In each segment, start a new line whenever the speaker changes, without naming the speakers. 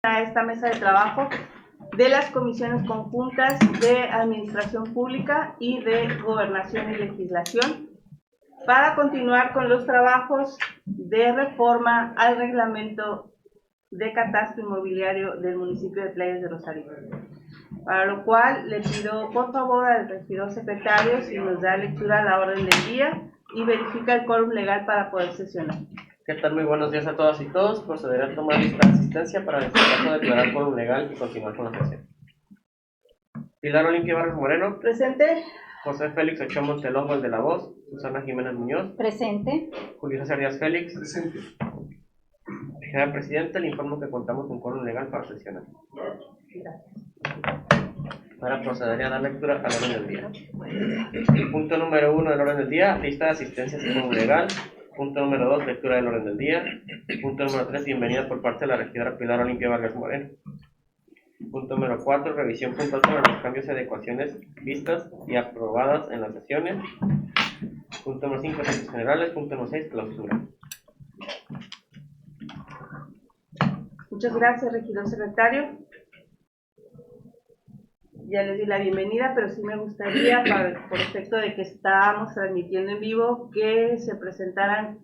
a esta mesa de trabajo de las comisiones conjuntas de Administración Pública y de Gobernación y Legislación para continuar con los trabajos de reforma al reglamento de catastro inmobiliario del municipio de Playas de Rosarito. Para lo cual le pido por favor al regidor secretario si nos da lectura a la orden del día y verifica el quórum legal para poder sesionar.
¿Qué tal? Muy buenos días a todas y todos. Procederé a tomar lista de asistencia para en este caso declarar quórum legal y continuar con la sesión. Pilar Olimpia Barrios Moreno.
Presente.
José Félix Ochoa Montelongo, el de la voz. Susana Jiménez Muñoz.
Presente.
Julio César Díaz Félix.
Presente.
Señor presidente, le informo que contamos con quórum legal para sesionar. Ahora procederé a dar lectura al orden del día. Punto número 1 del orden del día, lista de asistencias y quórum legal. Punto número 2, lectura del orden del día. Punto número 3, bienvenida por parte de la regidora Pilar Olimpia Vargas Moreno. Punto número 4, revisión puntual sobre los cambios y adecuaciones vistas y aprobadas en las sesiones. Punto número 5, asuntos generales. Punto número 6, clausura.
Muchas gracias, regidor secretario. Ya les di la bienvenida, pero sí me gustaría, por efecto de que estamos transmitiendo en vivo, que se presentaran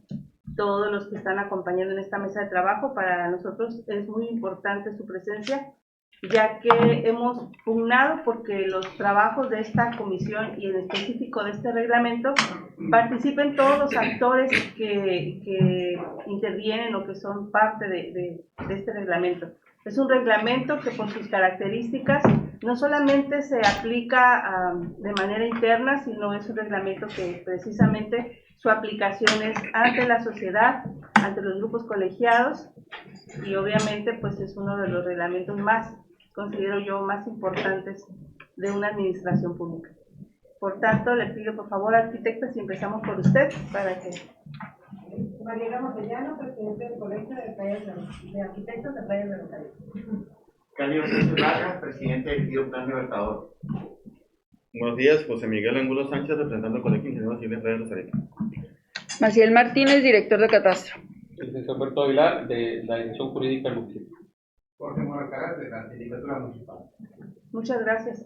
todos los que están acompañando en esta mesa de trabajo. Para nosotros es muy importante su presencia, ya que hemos pugnado porque los trabajos de esta comisión y en específico de este reglamento participen todos los actores que intervienen o que son parte de este reglamento. Es un reglamento que por sus características no solamente se aplica de manera interna, sino es un reglamento que precisamente su aplicación es ante la sociedad, ante los grupos colegiados y obviamente pues es uno de los reglamentos más, considero yo, más importantes de una administración pública. Por tanto, le pido por favor, arquitecta, si empezamos por usted, para que...
Mariela Montellano, presidente del Colegio de Arquitectos de Playas de Rosarito.
Canio Sánchez Vargas, presidente del Tío Plan Libertador.
Buenos días, José Miguel Angulo Sánchez, representante del Colegio de Ingenieros Civiles de Playas de Rosarito.
Maciel Martínez, director de Catastro.
El licenciado Alberto Aguilar, de la Dirección Jurídica del municipio.
Jorge Moracaras, de la Sindicatura Municipal.
Muchas gracias.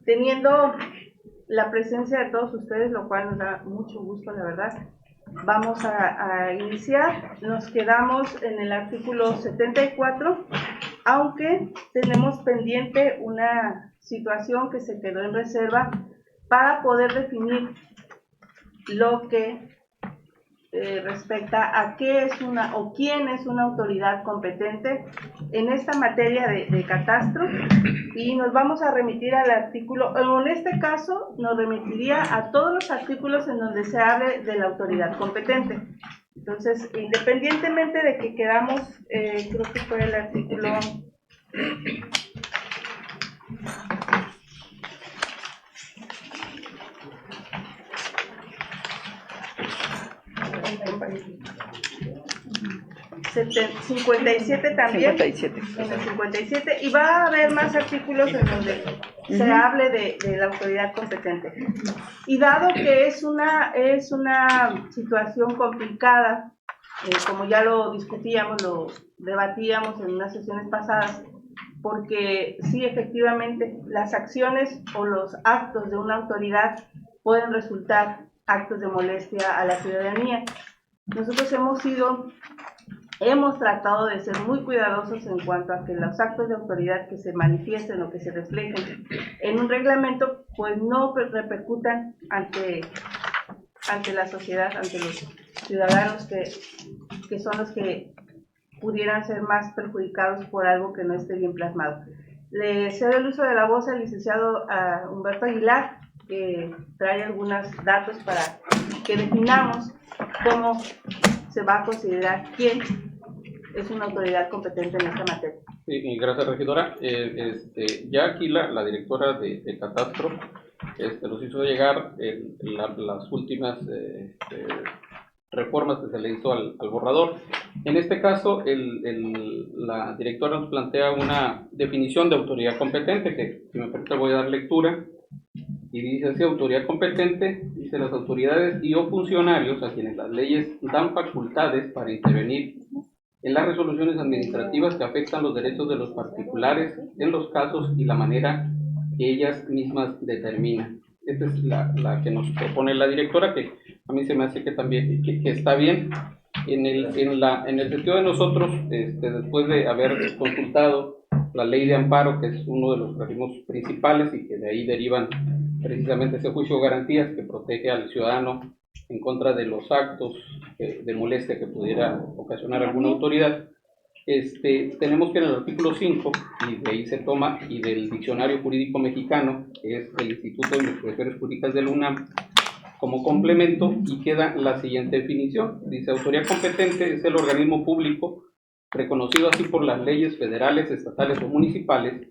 Teniendo la presencia de todos ustedes, lo cual nos da mucho gusto, la verdad, vamos a iniciar. Nos quedamos en el artículo 74, aunque tenemos pendiente una situación que se quedó en reserva para poder definir lo que respecta a qué es una o quién es una autoridad competente en esta materia de catastro, y nos vamos a remitir al artículo, en este caso nos remitiría a todos los artículos en donde se hable de la autoridad competente. Entonces, independientemente de que quedamos, creo que fue el artículo 57 también,
57.
en el 57, y va a haber más artículos en donde se hable de la autoridad competente. Y dado que es una situación complicada, como ya lo discutíamos, lo debatíamos en unas sesiones pasadas, porque sí, efectivamente, las acciones o los actos de una autoridad pueden resultar actos de molestia a la ciudadanía. Nosotros hemos tratado de ser muy cuidadosos en cuanto a que los actos de autoridad que se manifiesten o que se reflejen en un reglamento, pues no repercutan ante la sociedad, ante los ciudadanos que son los que pudieran ser más perjudicados por algo que no esté bien plasmado. Le cedo el uso de la voz al licenciado Humberto Aguilar, que trae algunos datos para que definamos cómo se va a considerar quién es una autoridad competente en esta materia.
Sí, gracias, regidora. Ya aquí la directora de Catastro nos hizo llegar las últimas reformas que se le hizo al borrador. En este caso, la directora nos plantea una definición de autoridad competente, que si me permite voy a dar lectura, y dice así: autoridad competente, dice las autoridades y o funcionarios a quienes las leyes dan facultades para intervenir en las resoluciones administrativas que afectan los derechos de los particulares en los casos y la manera que ellas mismas determinan. Esta es la que nos propone la directora, que a mí se me hace que también que está bien. En el sentido de nosotros, después de haber consultado la ley de amparo, que es uno de los organismos principales y que de ahí derivan precisamente ese juicio de garantías que protege al ciudadano en contra de los actos de molestia que pudiera ocasionar alguna autoridad, tenemos que en el artículo 5, y de ahí se toma, y del Diccionario Jurídico Mexicano, que es el Instituto de Investigaciones Jurídicas de la UNAM, como complemento, y queda la siguiente definición. Dice: autoridad competente es el organismo público reconocido así por las leyes federales, estatales o municipales,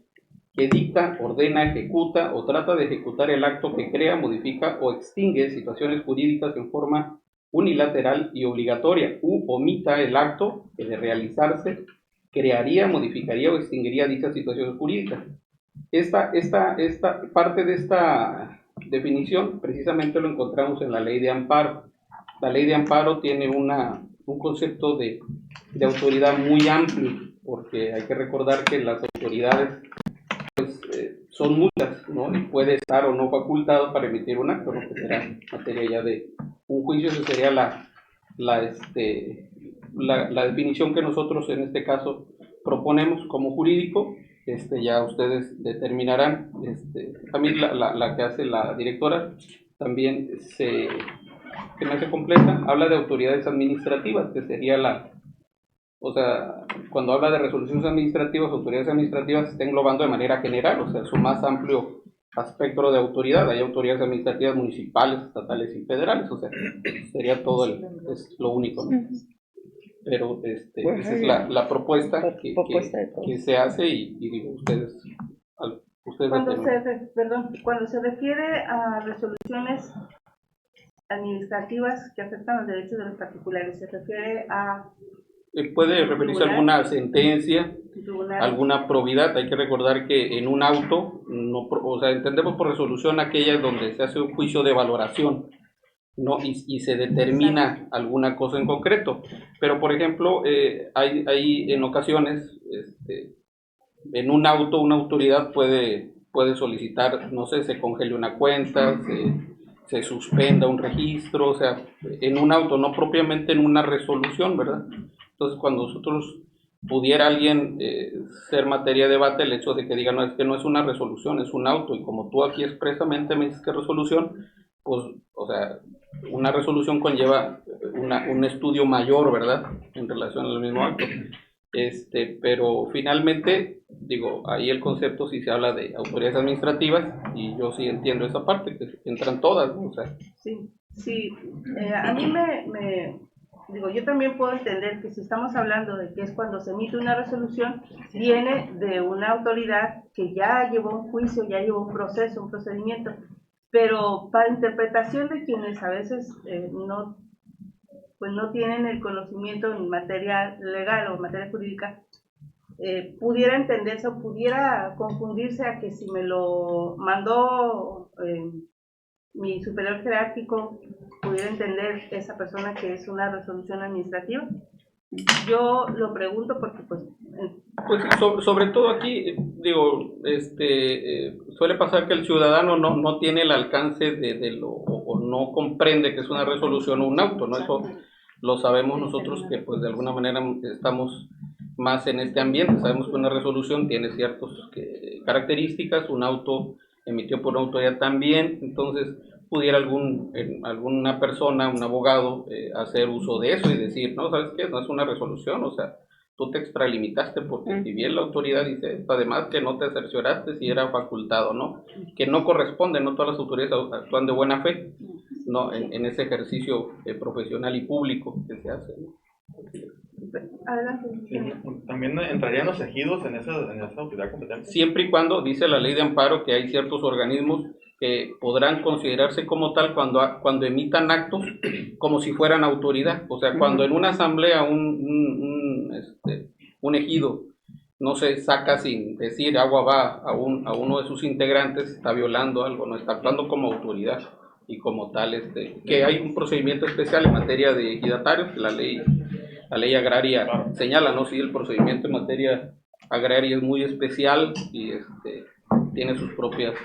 que dicta, ordena, ejecuta o trata de ejecutar el acto que crea, modifica o extingue situaciones jurídicas en forma unilateral y obligatoria, u omita el acto que de realizarse crearía, modificaría o extinguiría dichas situaciones jurídicas. Esta parte de esta definición precisamente lo encontramos en la ley de amparo. La ley de amparo tiene un concepto de autoridad muy amplio, porque hay que recordar que las autoridades son muchas, ¿no? Y puede estar o no facultado para emitir un acto, ¿no? Que será materia ya de un juicio. Esa sería la definición que nosotros en este caso proponemos como jurídico. Ya ustedes determinarán. También la que hace la directora también se me hace completa. Habla de autoridades administrativas, que sería o sea, cuando habla de resoluciones administrativas, autoridades administrativas se está englobando de manera general, o sea, su más amplio espectro de autoridad. Hay autoridades administrativas municipales, estatales y federales, o sea, sería todo es lo único, ¿no? Pero esa es la propuesta que se hace, y digo, ustedes
cuando se refiere a resoluciones administrativas que afectan los derechos de los particulares, se refiere a
puede referirse a alguna sentencia, alguna probidad. Hay que recordar que en un auto, o sea, entendemos por resolución aquella donde se hace un juicio de valoración, ¿no? Y se determina alguna cosa en concreto. Pero, por ejemplo, hay en ocasiones, en un auto, una autoridad puede solicitar, no sé, se congele una cuenta, se suspenda un registro, o sea, en un auto, no propiamente en una resolución, ¿verdad? Entonces, cuando nosotros pudiera alguien ser materia de debate el hecho de que diga: no, es que no es una resolución, es un auto, y como tú aquí expresamente me dices que resolución, pues, o sea, una resolución conlleva un estudio mayor, ¿verdad?, en relación al mismo acto. Pero finalmente, digo, ahí el concepto sí se habla de autoridades administrativas, y yo sí entiendo esa parte, que entran todas, ¿no? O sea,
sí, a mí digo, yo también puedo entender que si estamos hablando de que es cuando se emite una resolución, viene de una autoridad que ya llevó un juicio, ya llevó un proceso, un procedimiento, pero para interpretación de quienes a veces no tienen el conocimiento en materia legal o en materia jurídica, pudiera entenderse o pudiera confundirse a que si me lo mandó mi superior jerárquico, pudiera entender esa persona que es una resolución administrativa. Yo lo pregunto porque pues
sobre todo aquí, digo, suele pasar que el ciudadano no tiene el alcance o no comprende que es una resolución o un auto, ¿no? Eso lo sabemos nosotros, que pues de alguna manera estamos más en este ambiente. Sabemos que una resolución tiene ciertas características, un auto emitió por una autoridad también. Entonces pudiera alguna persona, un abogado, hacer uso de eso y decir: no, ¿sabes qué? No es una resolución, o sea, tú te extralimitaste, porque si bien la autoridad dice, además, que no te cercioraste si era facultado, ¿no? Que no corresponde, no todas las autoridades actúan de buena fe, ¿no? En ese ejercicio profesional y público que se hace, ¿no?
Adelante.
Sí, también entrarían los ejidos en esa autoridad competente.
Siempre y cuando, dice la ley de amparo, que hay ciertos organismos que podrán considerarse como tal cuando emitan actos como si fueran autoridad. O sea, cuando en una asamblea un ejido no se saca sin decir agua va a uno de sus integrantes, está violando algo, no está actuando como autoridad, y como tal que hay un procedimiento especial en materia de ejidatarios, que la ley la ley agraria
Claro.
señala, ¿no? Sí, el procedimiento en materia agraria es muy especial y tiene sus propias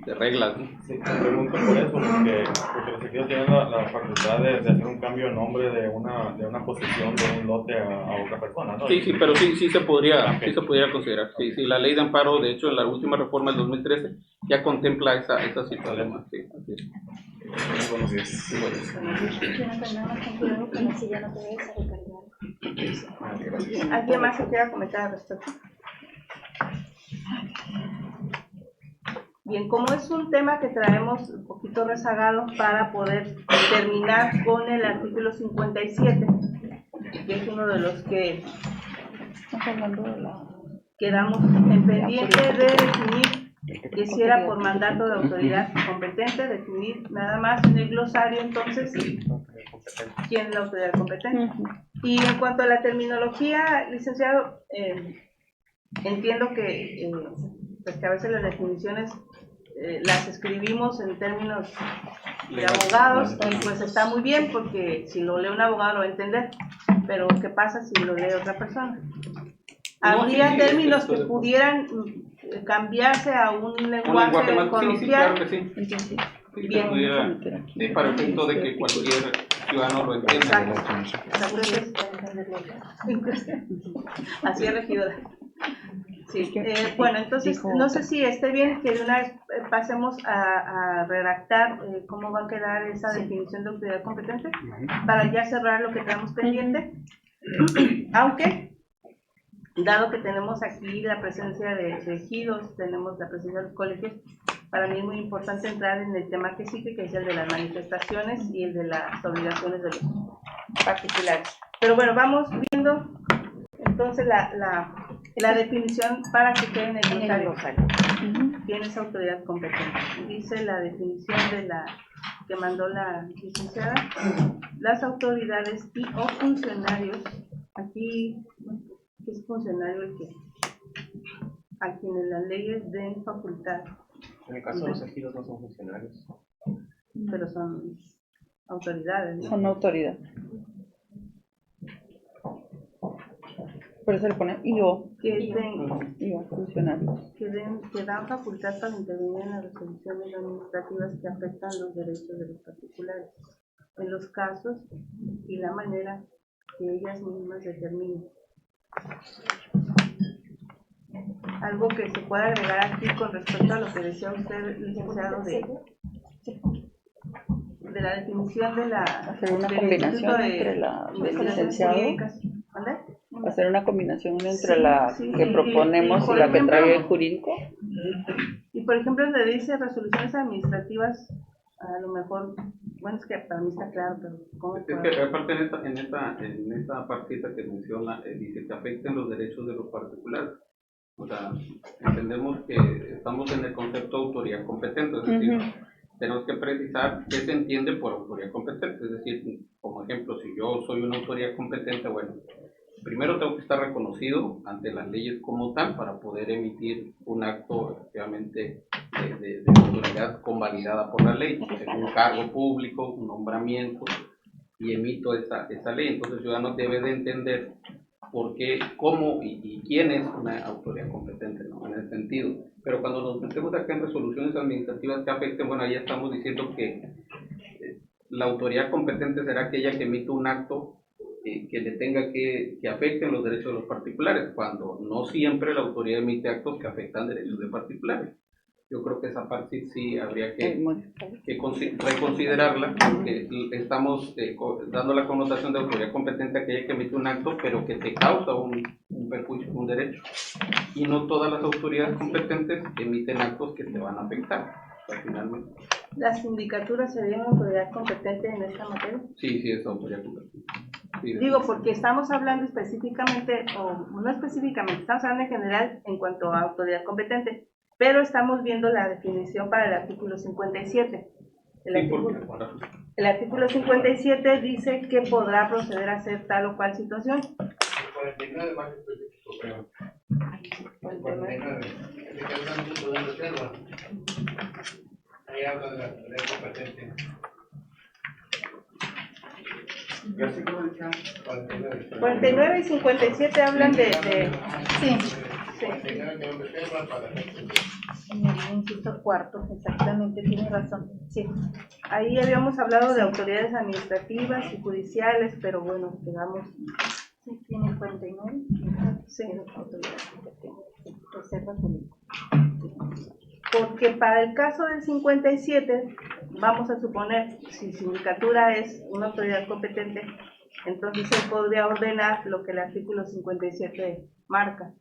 reglas, ¿no?
Sí, te pregunto por eso, porque los ejidos tienen la facultad de hacer un cambio de nombre de una posesión de un lote a otra persona, ¿no?
Sí, pero sí se podría considerar.
Okay.
Sí, la ley de amparo, de hecho, en la última reforma del 2013 ya contempla esa situación. Sí, así es.
Buenos días.
¿Alguien más que quiera comentar al respecto? Bien, como es un tema que traemos un poquito rezagado para poder terminar con el artículo 57, que es uno de los que quedamos en pendiente de definir que si era por mandato de autoridad competente, definir nada más en el glosario entonces quién es la autoridad competente. Y en cuanto a la terminología, licenciado, entiendo que, pues que a veces las definiciones las escribimos en términos de abogados y pues está muy bien porque si lo lee un abogado lo va a entender, pero ¿qué pasa si lo lee otra persona? Habría términos que pudieran cambiarse a un lenguaje
más
coloquial.
claro que sí.
Bien.
Sí, para el efecto de que cualquier ciudadano lo entienda.
Así es, regidora. Sí. Bueno, entonces no sé si esté bien que de una vez pasemos a redactar cómo va a quedar esa definición de autoridad competente para ya cerrar lo que tenemos pendiente. Aunque, dado que tenemos aquí la presencia de ejidos, tenemos la presencia de los colegios, para mí es muy importante entrar en el tema que sigue, que es el de las manifestaciones y el de las obligaciones de los particulares. Pero bueno, vamos viendo entonces la definición para que quede en el glosario. ¿Quién es autoridad competente? Dice la definición de la que mandó la licenciada: las autoridades y o funcionarios, aquí es funcionario el que a quienes las leyes den facultad.
En el caso de los ejidos no son funcionarios.
Pero son autoridades, ¿no?
Son autoridad. Por eso le ponen IO, funcionarios.
Que dan facultad para intervenir en las resoluciones administrativas que afectan los derechos de los particulares, en los casos y la manera que ellas mismas determinen. Algo que se pueda agregar aquí con respecto a lo que decía usted, licenciado, de la definición de la...
Hacer una combinación entre la del licenciado. Hacer una combinación entre la que proponemos y la que trae el jurídico.
Y por ejemplo, donde dice resoluciones administrativas, a lo mejor, bueno, es que para mí está claro, pero ¿cómo?
Es que aparte en esta partita que menciona, dice que afecten los derechos de los particulares. O sea, entendemos que estamos en el concepto de autoridad competente, es decir, tenemos que precisar qué se entiende por autoridad competente. Es decir, como ejemplo, si yo soy una autoridad competente, bueno, primero tengo que estar reconocido ante las leyes como tal para poder emitir un acto efectivamente de autoridad convalidada por la ley, un cargo público, un nombramiento, y emito esa ley. Entonces el ciudadano debe de entender por qué, cómo y quién es una autoridad competente, ¿no? En ese sentido. Pero cuando nos metemos acá en resoluciones administrativas que afecten, bueno, ahí ya estamos diciendo que la autoridad competente será aquella que emite un acto que le tenga que afecten los derechos de los particulares, cuando no siempre la autoridad emite actos que afectan derechos de particulares. Yo creo que esa parte sí habría que reconsiderarla, porque estamos dando la connotación de autoridad competente a aquella que emite un acto, pero que te causa un perjuicio, un derecho. Y no todas las autoridades competentes emiten actos que te van a afectar, finalmente.
¿Las sindicaturas serían autoridad competente en esta materia?
Sí, es autoridad competente. Sí,
digo, porque estamos hablando específicamente, o no específicamente, estamos hablando en general en cuanto a autoridad competente, pero estamos viendo la definición para el artículo 57. El artículo 57 dice que podrá proceder a hacer tal o cual situación.
49 más específico, creo. 49, el que está en punto de reserva. Ahí habla de la autoridad competente.
Versículo
49 y 57 hablan de
Sí,
sí.
en el inciso cuarto, exactamente, tiene razón. Sí.
Ahí habíamos hablado de autoridades administrativas y judiciales, pero bueno, quedamos.
Sí, tiene 49.
Sí.
Reserva pública.
Porque para el caso del 57, vamos a suponer, si sindicatura es una autoridad competente, entonces se podría ordenar lo que el artículo 57 marca.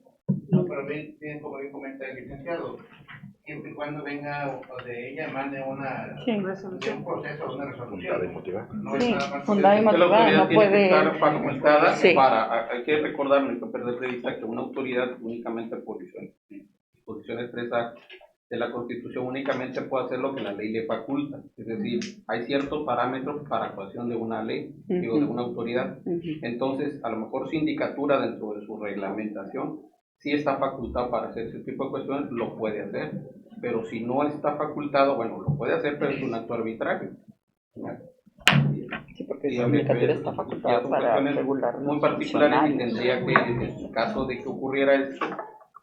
No, pero bien, como bien comenta el licenciado, siempre y cuando venga o de ella mande una
Resolución.
un proceso, una resolución. No
Sí,
es nada más
fundada y
Es que la
motivada,
autoridad
no
tiene que
puede.
estar facultada
Sí.
para, hay que recordar, no hay que perder de vista que una autoridad únicamente por disposición expresa de la Constitución únicamente puede hacer lo que la ley le faculta, es decir, hay ciertos parámetros para actuación de una ley, digo, de una autoridad. Entonces, a lo mejor sindicatura dentro de su reglamentación sí está facultado para hacer ese tipo de cuestiones, lo puede hacer, pero si no está facultado, bueno, lo puede hacer, pero es un acto arbitrario.
Sí, porque
Sí,
la
habría que
sindicatura
ver,
está
ya
facultada
son
para
cuestiones
regular
muy
los
particulares y
funcionarios.
tendría que, en el caso de que ocurriera esto,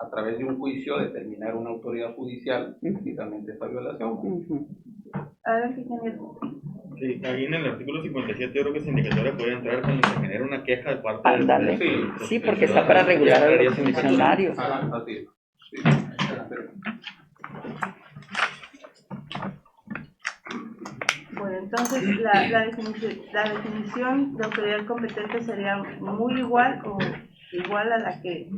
a través de un juicio determinar una autoridad judicial precisamente esta violación.
Adelante, ingeniero.
Sí, ahí en el artículo 57 yo creo que sindicatura puede entrar cuando se genera una queja de parte
Ándale.
de
Sí, porque está para regular a los funcionarios.
Ajá, así es. Sí. Pero-
Bueno, entonces la definición de autoridad competente sería muy igual o igual a la que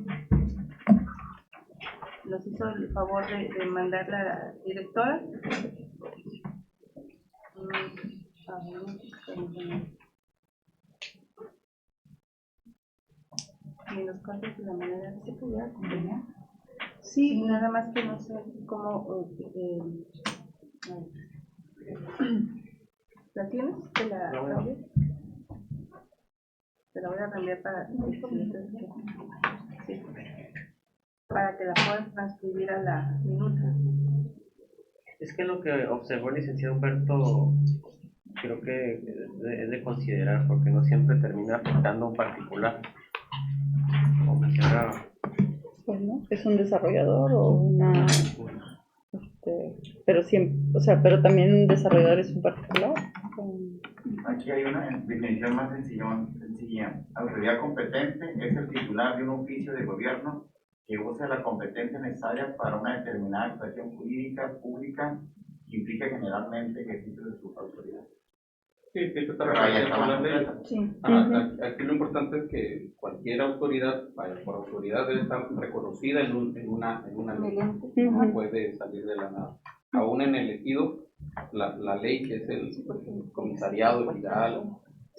nos hizo el favor de mandar la directora. A ver, ni los cortes de la manera que se pudiera acompañar. Sí, nada más que no sé cómo. A ver. ¿La tienes? ¿Te la cambié? Te la voy a cambiar para sí, para que la puedas transcribir a la minuta.
Es que lo que observó el licenciado Humberto creo que es de considerar, porque no siempre termina afectando a un particular, como mencionaba.
Bueno, es un desarrollador o una, pero siempre, o sea, pero también un desarrollador es un particular.
Aquí hay una definición más sencilla. Autoridad competente es el titular de un oficio de gobierno que usa la competencia necesaria para una determinada actuación jurídica pública que implica generalmente ejercicio de su autoridad.
Sí, que está
Pero ahí
reconocida
está
por la
más
ley.
completa.
Sí.
Aquí lo importante es que cualquier autoridad, vaya, por autoridad debe estar reconocida en una ley, no puede salir de la nada. Aún en el ejido, la ley que es el comisariado, el viral,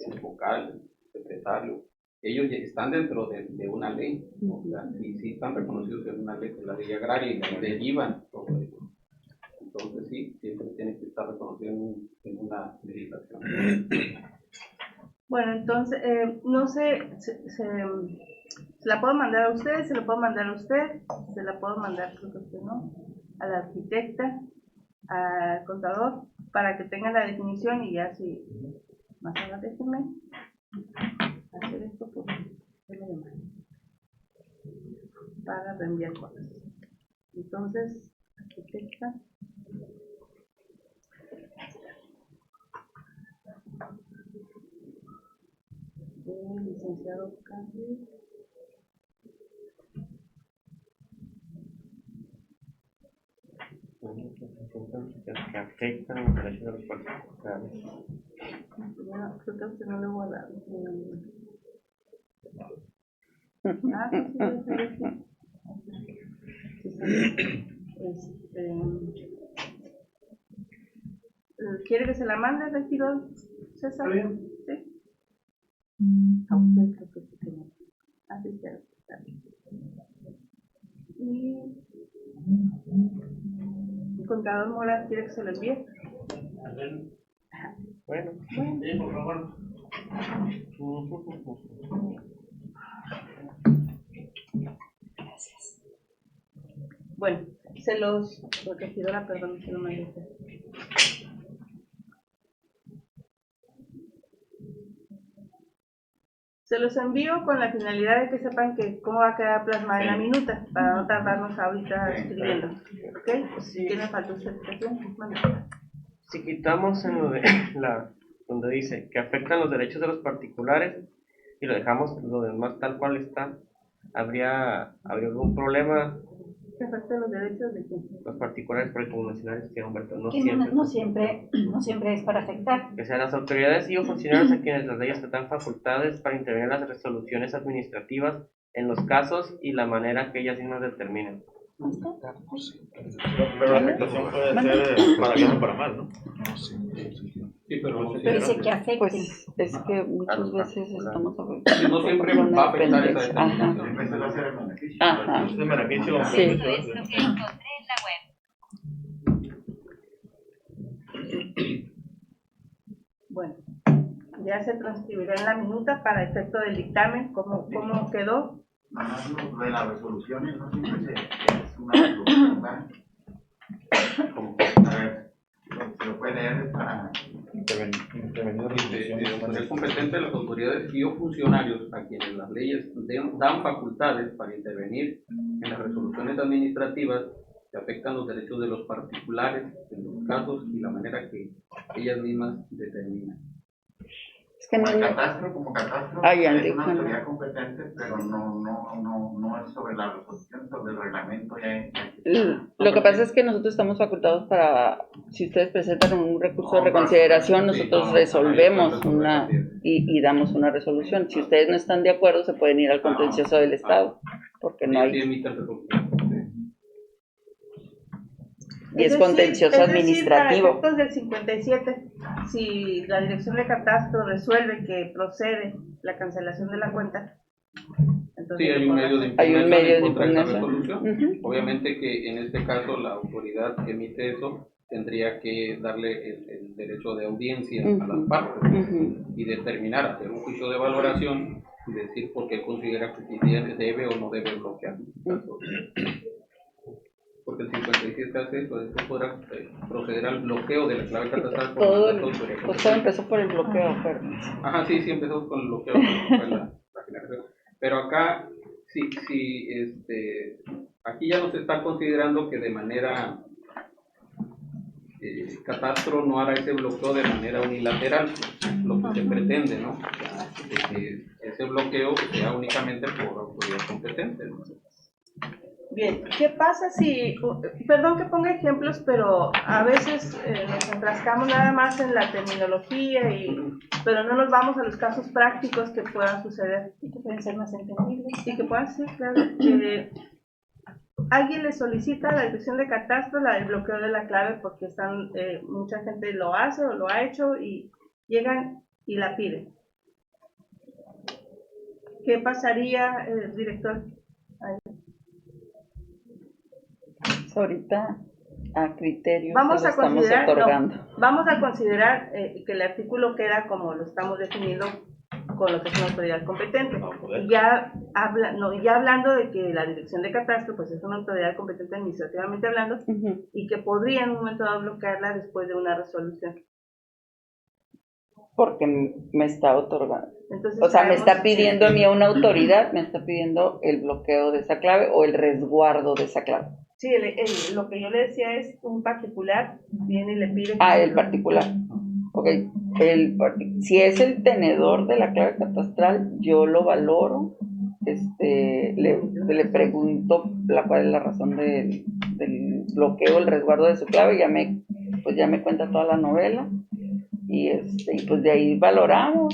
el vocal, el secretario, ellos ya están dentro de una ley, o sea, sí están reconocidos en una ley, que es la ley agraria, y de derivan todo eso. Entonces sí, siempre tiene que estar reconocido en una legislación.
Bueno, entonces, no sé, se la puedo mandar a usted, se la puedo mandar a usted, se la puedo mandar, creo que usted no, a la arquitecta, al contador, para que tengan la definición y ya si más ahora déjenme hacer esto para reenviar cosas. Entonces, arquitecta. Licenciado Carlos.
Que afectan en relación a los particulares.
Bueno, creo que a usted no le voy a dar. ¿Quiere que se la mande, regidor César? ¿Sí? A usted creo que sí que no. Así que está bien. Y el contador Mora quiere que se lo envíe.
Bueno,
Sí, por favor.
Bueno, regidora, perdón, se lo mandé. Se los envío con la finalidad de que sepan que cómo va a quedar plasmada en la minuta, para no tardarnos ahorita escribiendo. ¿Ok? Si tiene falta usted,
si quitamos en lo de donde dice que afectan los derechos de los particulares y lo dejamos lo demás tal cual está, ¿habría algún problema?
¿Qué afectan los derechos de quién?
Los particulares, porque como mencionaste, que Humberto, no
siempre es para afectar.
Que sean las autoridades y o funcionarios a quienes las leyes dan facultades para intervenir en las resoluciones administrativas en los casos y la manera que ellas mismas determinen.
Pero la afectación puede ser para bien o para mal, ¿no?
Sí, pero
dice que afecte.
Pues es que muchas veces estamos afectados.
No siempre va a afectar esa determinación.
Siempre va a ser el beneficio.
Ajá.
Es de beneficio o
Sí.
beneficio.
Eso es lo que encontré en la web.
Bueno, ya se transcribirá en la minuta para efecto del dictamen, cómo quedó.
Además, lo de las resoluciones no siempre es una resolución, ¿verdad? A ver, se lo puede leer para...
Es competente de las autoridades y o funcionarios a quienes las leyes dan facultades para intervenir en las resoluciones administrativas que afectan los derechos de los particulares en los casos y la manera que ellas mismas determinan.
Es que
Como catastro
Ay,
es una autoridad competente, pero no es sobre la resolución, sobre el reglamento.
Lo que pasa es que nosotros estamos facultados para, si ustedes presentan un recurso de reconsideración, nosotros resolvemos y damos una resolución. Si ustedes no están de acuerdo, se pueden ir al contencioso del Estado, porque no hay... Y es contencioso administrativo.
Para efectos del 57, si la Dirección de Catastro resuelve que procede la cancelación de la cuenta, entonces
sí, hay un medio de impugnación contra esa resolución. Obviamente que en este caso la autoridad que emite eso tendría que darle el derecho de audiencia a las partes y determinar, hacer un juicio de valoración y decir por qué considera que debe o no debe bloquear. Porque el 57 hace eso, después podrá proceder al bloqueo de la clave catastral.
Todo empezó por el bloqueo, pero...
Ajá, sí, empezó con el bloqueo. Pero acá, aquí ya nos está considerando que de manera catastro no hará ese bloqueo de manera unilateral, lo que se pretende, ¿no? Que ese bloqueo sea únicamente por autoridad competente, ¿no?
Bien, ¿qué pasa si, perdón que ponga ejemplos, pero a veces nos enfrascamos nada más en la terminología, pero no nos vamos a los casos prácticos que puedan suceder?
Y que pueden ser más entendibles.
Y que puedan ser, claro, alguien le solicita a la Dirección de Catastro el bloqueo de la clave porque mucha gente lo hace o lo ha hecho y llegan y la piden. ¿Qué pasaría, director?
Ahorita a criterio
vamos a
estamos otorgando.
Vamos a considerar que el artículo queda como lo estamos definiendo con lo que es una autoridad competente. Ya hablando de que la Dirección de Catastro pues es una autoridad competente administrativamente hablando y que podría en un momento dado bloquearla después de una resolución.
Porque me está otorgando.
Entonces,
o sea, me está pidiendo a mí una autoridad, me está pidiendo el bloqueo de esa clave o el resguardo de esa clave.
Sí, lo que yo le decía es un particular viene y le pide...
el particular. Ok. Si es el tenedor de la clave catastral, yo lo valoro. Le pregunto cuál es la razón del bloqueo, el resguardo de su clave, ya me cuenta toda la novela. Y pues de ahí valoramos.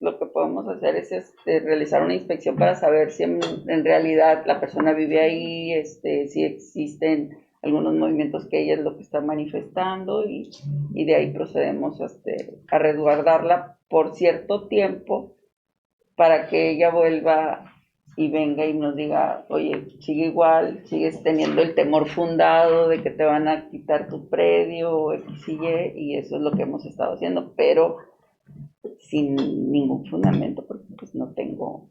Lo que podemos hacer es realizar una inspección para saber si en realidad la persona vive ahí, si existen algunos movimientos que ella es lo que está manifestando y de ahí procedemos a resguardarla por cierto tiempo para que ella vuelva y venga y nos diga, oye, sigue igual, sigues teniendo el temor fundado de que te van a quitar tu predio o X y eso es lo que hemos estado haciendo, pero sin ningún fundamento porque pues no tengo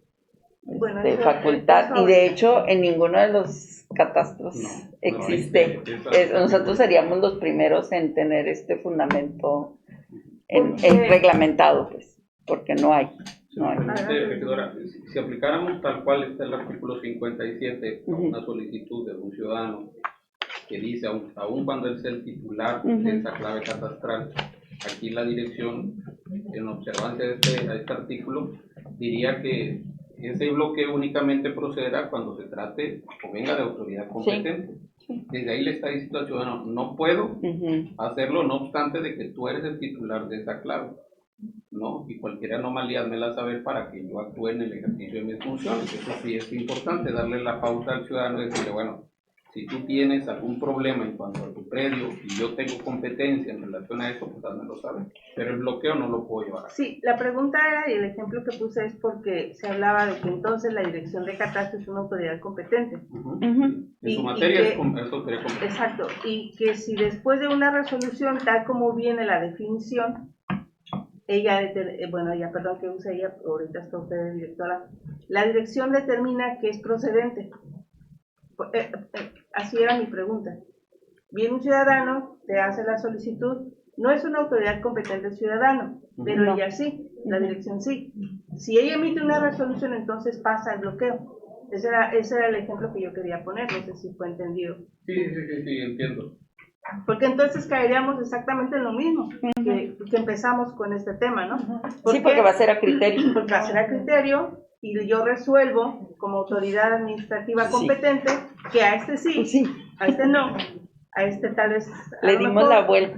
facultad y de hecho en ninguno de los catastros existe. Nosotros seríamos los primeros en tener este fundamento reglamentado, pues, porque no hay. No hay.
Regidora, si aplicáramos tal cual está el artículo 57 a una solicitud de un ciudadano que dice, aun cuando él sea el titular de esa clave catastral, aquí la dirección, en observancia a este artículo, diría que ese bloqueo únicamente procederá cuando se trate o venga de autoridad competente. Desde ahí le está diciendo al ciudadano, no puedo hacerlo, no obstante de que tú eres el titular de esa clave, ¿no? Y cualquier anomalía házmela saber para que yo actúe en el ejercicio de mis funciones. Eso sí es importante, darle la pauta al ciudadano y decirle, bueno, si tú tienes algún problema en cuanto a tu predio y yo tengo competencia en relación a eso, pues házmelo saber. Pero el bloqueo no lo puedo llevar.
Sí, la pregunta era, y el ejemplo que puse es porque se hablaba de que entonces la Dirección de Catastro es una autoridad competente.
En su materia es autoridad competente.
Exacto, y que si después de una resolución, tal como viene la definición, perdón que use ella, ahorita está usted directora, la dirección determina que es procedente. Así era mi pregunta. Viene un ciudadano, te hace la solicitud, no es una autoridad competente el ciudadano, pero ella sí, la dirección sí. Si ella emite una resolución, entonces pasa el bloqueo. Ese era el ejemplo que yo quería poner, no sé si fue entendido.
Sí, entiendo.
Porque entonces caeríamos exactamente en lo mismo que empezamos con este tema, ¿no?
Sí, porque va a ser a criterio.
Porque va a ser a criterio y yo resuelvo como autoridad administrativa competente que a este sí, a este no, a este tal vez...
Le dimos la vuelta.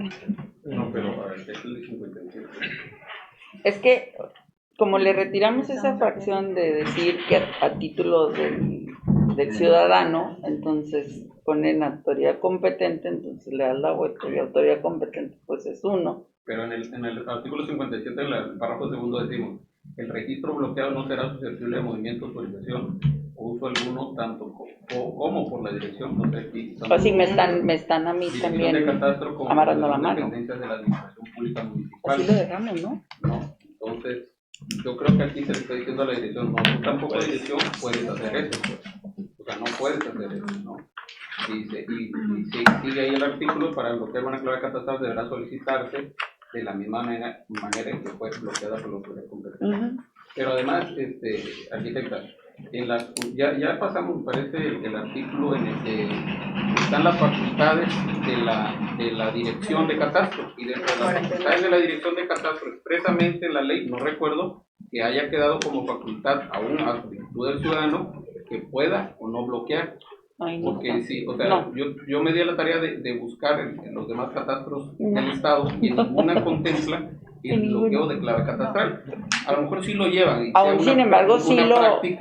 No, pero es el 57.
Es que como le retiramos esa fracción de decir que a título del ciudadano, entonces ponen autoridad competente, entonces le das la vuelta y autoridad competente pues es uno.
Pero en el artículo 57 del párrafo segundo decimos, el registro bloqueado no será susceptible de movimiento, autorización o uso alguno, tanto como por la dirección. No sé si
pues sí, me están a mí también amarrando la mano.
Dependencias de la administración pública municipal.
Así lo dejamos, ¿no?
No, entonces yo creo que aquí se le está diciendo a la dirección, no, tú tampoco la dirección puedes hacer eso, pues. O sea, no puedes hacer eso, ¿no? Dice, y sigue ahí el artículo, para bloquear una clave catastral deberá solicitarse de la misma manera en que fue bloqueada por la autoridad competente. Pero además, arquitecta, ya pasamos, parece, el artículo en el que están las facultades de la dirección de catastro, y dentro de las facultades de la dirección de catastro, expresamente la ley, no recuerdo que haya quedado como facultad a solicitud del ciudadano que pueda o no bloquear. Porque sí, o sea, yo me di a la tarea de buscar en los demás catastros del estado y en ninguna contempla el bloqueo de clave catastral. A lo mejor sí lo llevan,
aún sin embargo sí lo hacen,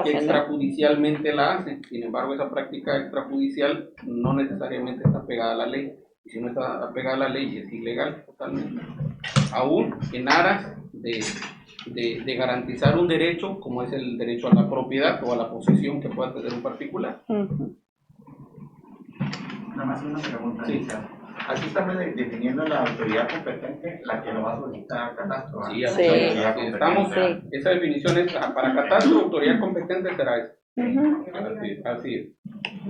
que extrajudicialmente la hacen. Sin embargo, esa práctica extrajudicial no necesariamente está pegada a la ley, y si no está pegada a la ley es ilegal totalmente, aún en aras de garantizar un derecho como es el derecho a la propiedad o a la posesión que pueda tener un particular.
Nada más una pregunta.
Sí.
Aquí estamos definiendo la autoridad competente, la que lo va a solicitar al catastro.
Sí, esa definición es para catastro, autoridad competente será esa. Así es.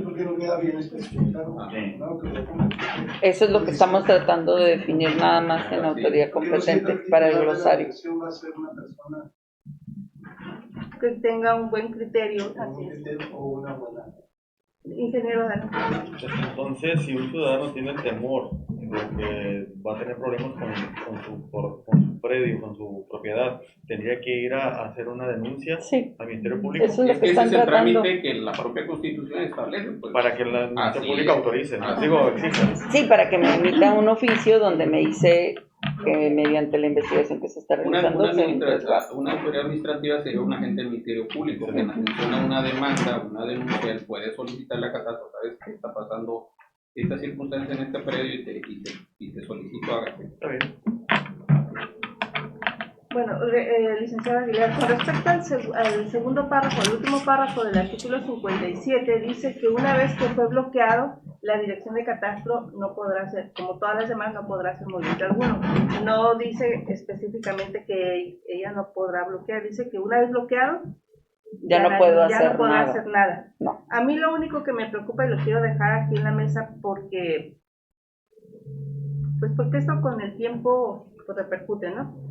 Porque no queda bien especificado.
Eso es lo que estamos tratando de definir nada más en autoridad competente para el glosario.
Va a ser una persona
que tenga un buen criterio.
o una buena.
Ingeniero Dano.
Entonces, si un ciudadano tiene temor de que va a tener problemas con su predio, con su propiedad, tendría que ir a hacer una denuncia al Ministerio Público.
Eso es lo que
ese
están
es el
tratando.
trámite que la propia Constitución establece. Pues.
Para que la Administración Pública autorice, exija.
Sí, para que me emita un oficio donde me dice que mediante la investigación que se está realizando
una autoridad administrativa sería un agente del Ministerio Público que en atención a una demanda, una denuncia, él puede solicitar la catástrofe, sabes que está pasando esta circunstancia en este predio y te solicito hágase.
Está bien.
Bueno, licenciada Aguilar, con respecto al segundo párrafo, el último párrafo del artículo 57, dice que una vez que fue bloqueado, la dirección de catastro no podrá hacer, como todas las demás, no podrá hacer movimiento alguno. No dice específicamente que ella no podrá bloquear, dice que una vez bloqueado,
ya no puedo hacer
nada.
No.
A mí lo único que me preocupa, y lo quiero dejar aquí en la mesa, porque esto con el tiempo pues, repercute, ¿no?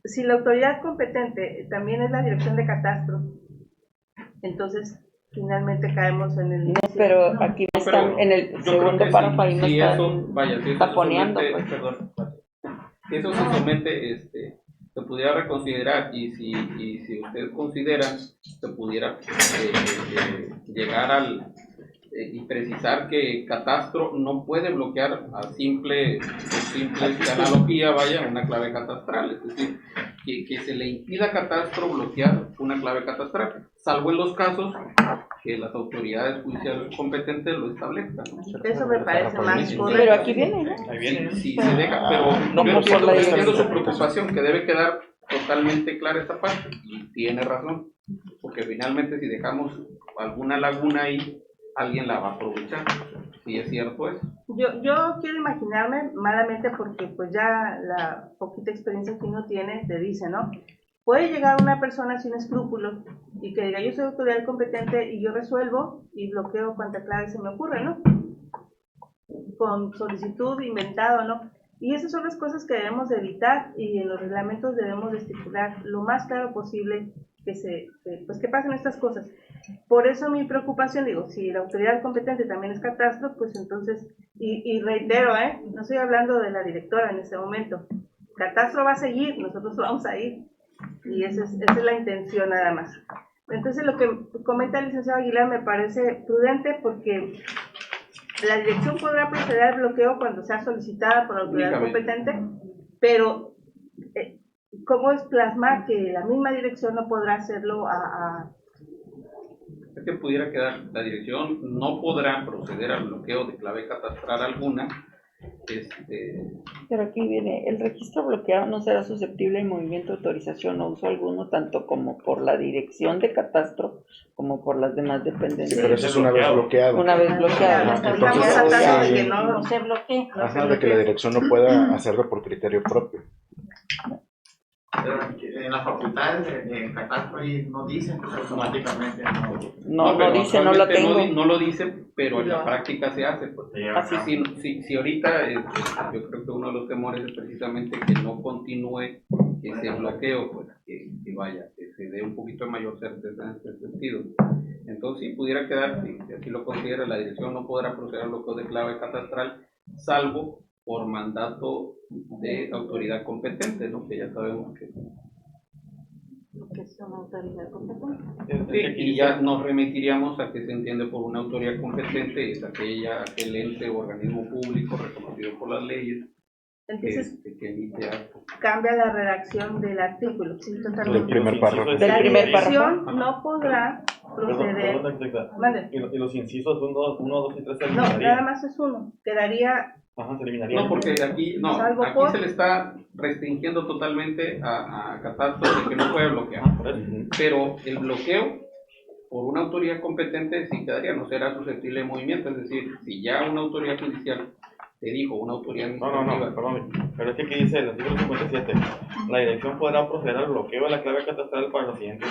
si la autoridad competente también es la dirección de catastro, entonces finalmente caemos en el...
No, pero aquí me están, en el segundo párrafo ahí me están taponeando.
Si eso se somete, se pudiera reconsiderar y si usted considera, se pudiera llegar al y precisar que catastro no puede bloquear a simple analogía, una clave catastral, es decir, que se le impida a catastro bloquear una clave catastral, salvo en los casos que las autoridades judiciales competentes lo establezcan, ¿no?
Eso me parece más correcto.
Pero aquí viene, ¿no?
Ahí viene.
Sí, se deja, pero yo entiendo su preocupación, que debe quedar totalmente clara esta parte, y tiene razón, porque finalmente si dejamos alguna laguna ahí, alguien la va a aprovechar, si es cierto eso.
Yo quiero imaginarme malamente, porque pues ya la poquita experiencia que uno tiene te dice, ¿no? Puede llegar una persona sin escrúpulos y que diga, yo soy autoridad competente y yo resuelvo y bloqueo cuanta clave se me ocurre, ¿no? Con solicitud, inventado, ¿no? Y esas son las cosas que debemos de evitar, y en los reglamentos debemos de estipular lo más claro posible que pasen estas cosas. Por eso mi preocupación, digo, si la autoridad competente también es catastro, pues entonces, y reitero, no estoy hablando de la directora en este momento, catastro va a seguir, nosotros vamos a ir, y esa es la intención nada más. Entonces lo que comenta el licenciado Aguilar me parece prudente, porque la dirección podrá proceder al bloqueo cuando sea solicitada por la autoridad competente, pero ¿cómo es plasmar que la misma dirección no podrá hacerlo
Es que pudiera quedar, la dirección no podrá proceder al bloqueo de clave catastral alguna.
Pero aquí viene, el registro bloqueado no será susceptible de movimiento, autorización o uso alguno, tanto como por la dirección de catastro como por las demás dependencias.
Sí, pero eso es una vez bloqueado.
Una vez bloqueado.
Entonces,
que no se bloquee.
de que la dirección no pueda hacerlo por criterio propio.
Pero en las facultades de catastro ahí no dicen, pues automáticamente
no dice, no lo tengo.
No lo dice, pero en la práctica se hace. Pues. Así, si ahorita yo creo que uno de los temores es precisamente que no continúe ese bloqueo, pues que se dé un poquito de mayor certeza en este sentido. Entonces, si pudiera quedar, si así lo considera, la dirección no podrá proceder al bloqueo de clave catastral, salvo por mandato de autoridad competente, ¿no? Que ya sabemos que
es una autoridad competente.
Sí, y ya nos remitiríamos a que se entiende por una autoridad competente, es aquel ente o organismo público reconocido por las leyes.
Entonces,
que emite actos.
Cambia la redacción del artículo. Sí, totalmente.
Del primer párrafo.
La dirección no podrá proceder.
Y los incisos 1, 2 y 3 se
No,
eliminarían.
nada más es uno. Quedaría.
Se eliminarían.
No, porque aquí se le está restringiendo totalmente a catastro de que no puede bloquear. Pero el bloqueo por una autoridad competente sí quedaría, no será susceptible de movimiento. Es decir, si ya una autoridad judicial te dijo, una autoridad administrativa.
Perdón, pero es que aquí dice el artículo 57, la dirección podrá proceder al bloqueo de la clave catastral para los siguientes,